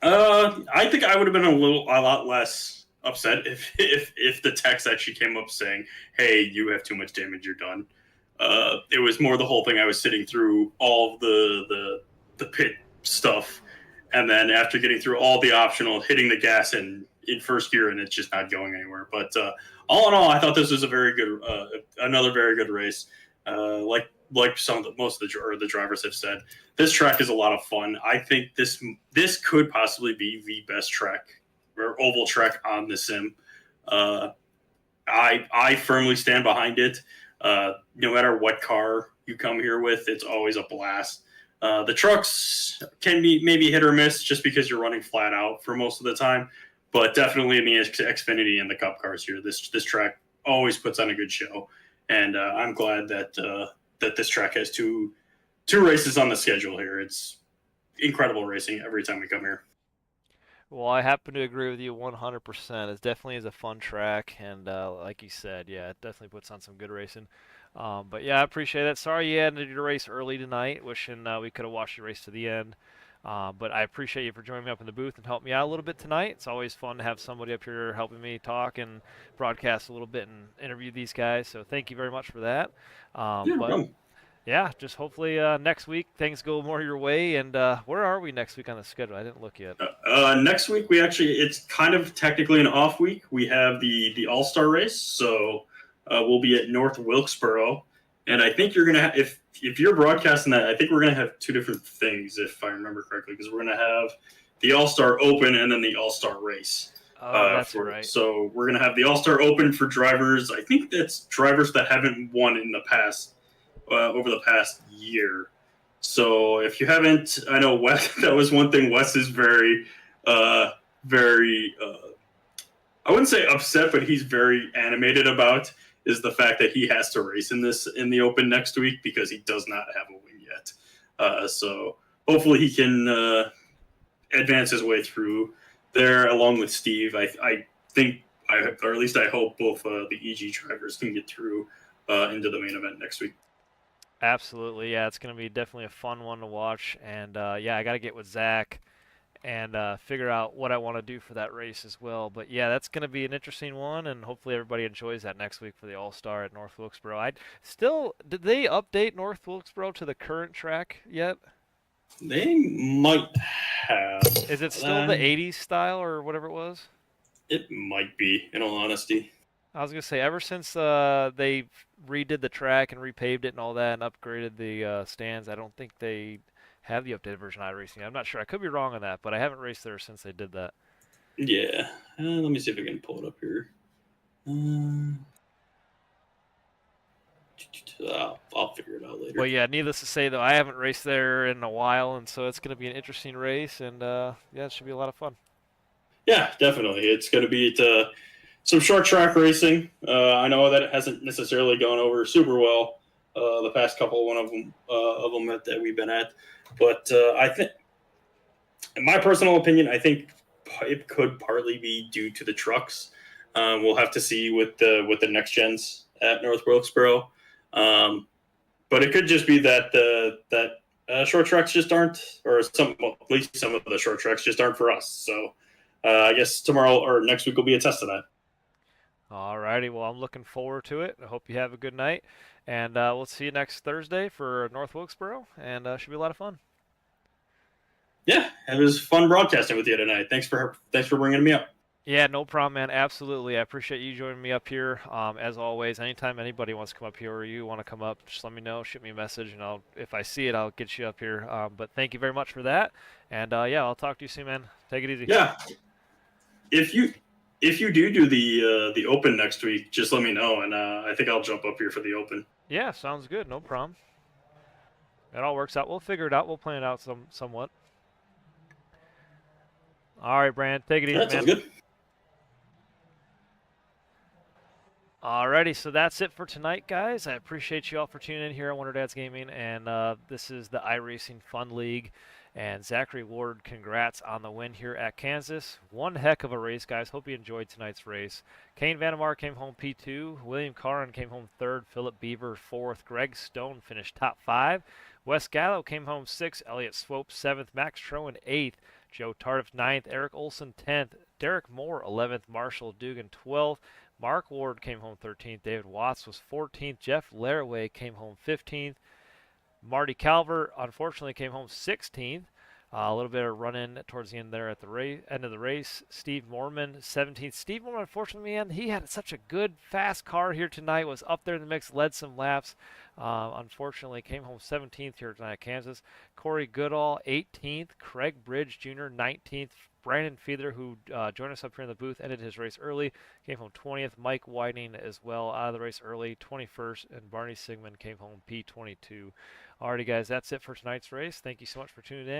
I think I would have been a lot less upset if the text actually came up saying, "Hey, you have too much damage, you're done." It was more the whole thing. I was sitting through all the pit stuff, and then after getting through all the optional, hitting the gas in first gear, and it's just not going anywhere. But all in all, I thought this was a very good, another very good race. Like most of the drivers have said, this track is a lot of fun. I think this could possibly be the best track or oval track on the sim. I firmly stand behind it. No matter what car you come here with, it's always a blast. The trucks can be maybe hit or miss just because you're running flat out for most of the time, but definitely in the Xfinity and the Cup cars here, this track always puts on a good show, and I'm glad that this track has two races on the schedule here. It's incredible racing every time we come here. Well, I happen to agree with you 100%. It definitely is a fun track, and like you said, yeah, it definitely puts on some good racing. But yeah, I appreciate it. Sorry you had to do your race early tonight. Wishing we could have watched your race to the end. But I appreciate you for joining me up in the booth and helping me out a little bit tonight. It's always fun to have somebody up here helping me talk and broadcast a little bit and interview these guys. So thank you very much for that. But yeah, just hopefully next week things go more your way. And where are we next week on the schedule? I didn't look yet. Next week it's kind of technically an off week. We have the All-Star race, so we'll be at North Wilkesboro, and I think you're gonna if you're broadcasting that, I think we're gonna have two different things if I remember correctly, because we're gonna have the All-Star Open and then the All-Star race. Oh, that's right. So we're gonna have the All-Star Open for drivers. I think that's drivers that haven't won in the past. Over the past year. So if you haven't, I know Wes, that was one thing Wes is very, I wouldn't say upset, but he's very animated about is the fact that he has to race in the Open next week because he does not have a win yet. So hopefully he can advance his way through there along with Steve. I think, or at least I hope both the EG drivers can get through into the main event next week. Absolutely, yeah, it's going to be definitely a fun one to watch, and yeah, I got to get with Zach and figure out what I want to do for that race as well. But yeah, that's going to be an interesting one, and hopefully everybody enjoys that next week for the All-Star at North Wilkesboro. Did they update North Wilkesboro to the current track yet? They might have. Is it still the 80s style or whatever it was? It might be, in all honesty. I was going to say, ever since they redid the track and repaved it and all that and upgraded the stands, I don't think they have the updated version of iRacing. I'm not sure. I could be wrong on that, but I haven't raced there since they did that. Yeah. Let me see if I can pull it up here. I'll figure it out later. Well, yeah, needless to say, though, I haven't raced there in a while, and so it's going to be an interesting race, and yeah, it should be a lot of fun. Yeah, definitely. It's going to be some short track racing. I know that it hasn't necessarily gone over super well the past couple of them that we've been at, but I think, in my personal opinion, I think it could partly be due to the trucks. We'll have to see with the next gens at North Wilkesboro, but it could just be that short tracks just aren't, or at least some of the short tracks just aren't for us. So I guess tomorrow or next week will be a test of that. All righty. Well, I'm looking forward to it. I hope you have a good night. And we'll see you next Thursday for North Wilkesboro. And should be a lot of fun. Yeah, it was fun broadcasting with you tonight. Thanks for bringing me up. Yeah, no problem, man. Absolutely. I appreciate you joining me up here. As always, anytime anybody wants to come up here or you want to come up, just let me know. Shoot me a message, and if I see it, I'll get you up here. But thank you very much for that. And yeah, I'll talk to you soon, man. Take it easy. Yeah. If you do the Open next week, just let me know, and I think I'll jump up here for the Open. Yeah, sounds good. No problem. It all works out. We'll figure it out. We'll plan it out somewhat. All right, Brand. Take it easy, man. Sounds good. Alrighty, so that's it for tonight, guys. I appreciate you all for tuning in here on Wonder Dads Gaming, and this is the iRacing Fun League. And Zachary Ward, congrats on the win here at Kansas. One heck of a race, guys. Hope you enjoyed tonight's race. Kane Vanamar came home P2. William Carron came home 3rd. Philip Beaver 4th. Greg Stone finished top 5. Wes Gallo came home 6th. Elliott Swope 7th. Max Troen 8th. Joe Tardif 9th. Eric Olson 10th. Derek Moore 11th. Marshall Dugan 12th. Mark Ward came home 13th. David Watts was 14th. Jeff Laraway came home 15th. Marty Calvert unfortunately came home 16th. A little bit of run-in towards the end there at the end of the race. Steve Morman 17th. Steve Morman, unfortunately, man, he had such a good, fast car here tonight. Was up there in the mix, led some laps. Unfortunately, came home 17th here tonight at Kansas. Corey Goodall 18th. Craig Bridge Jr. 19th. Brandon Feather, who joined us up here in the booth, ended his race early, came home 20th. Mike Whiting as well out of the race early, 21st. And Barney Sigmund came home P22. Alrighty, guys, that's it for tonight's race. Thank you so much for tuning in.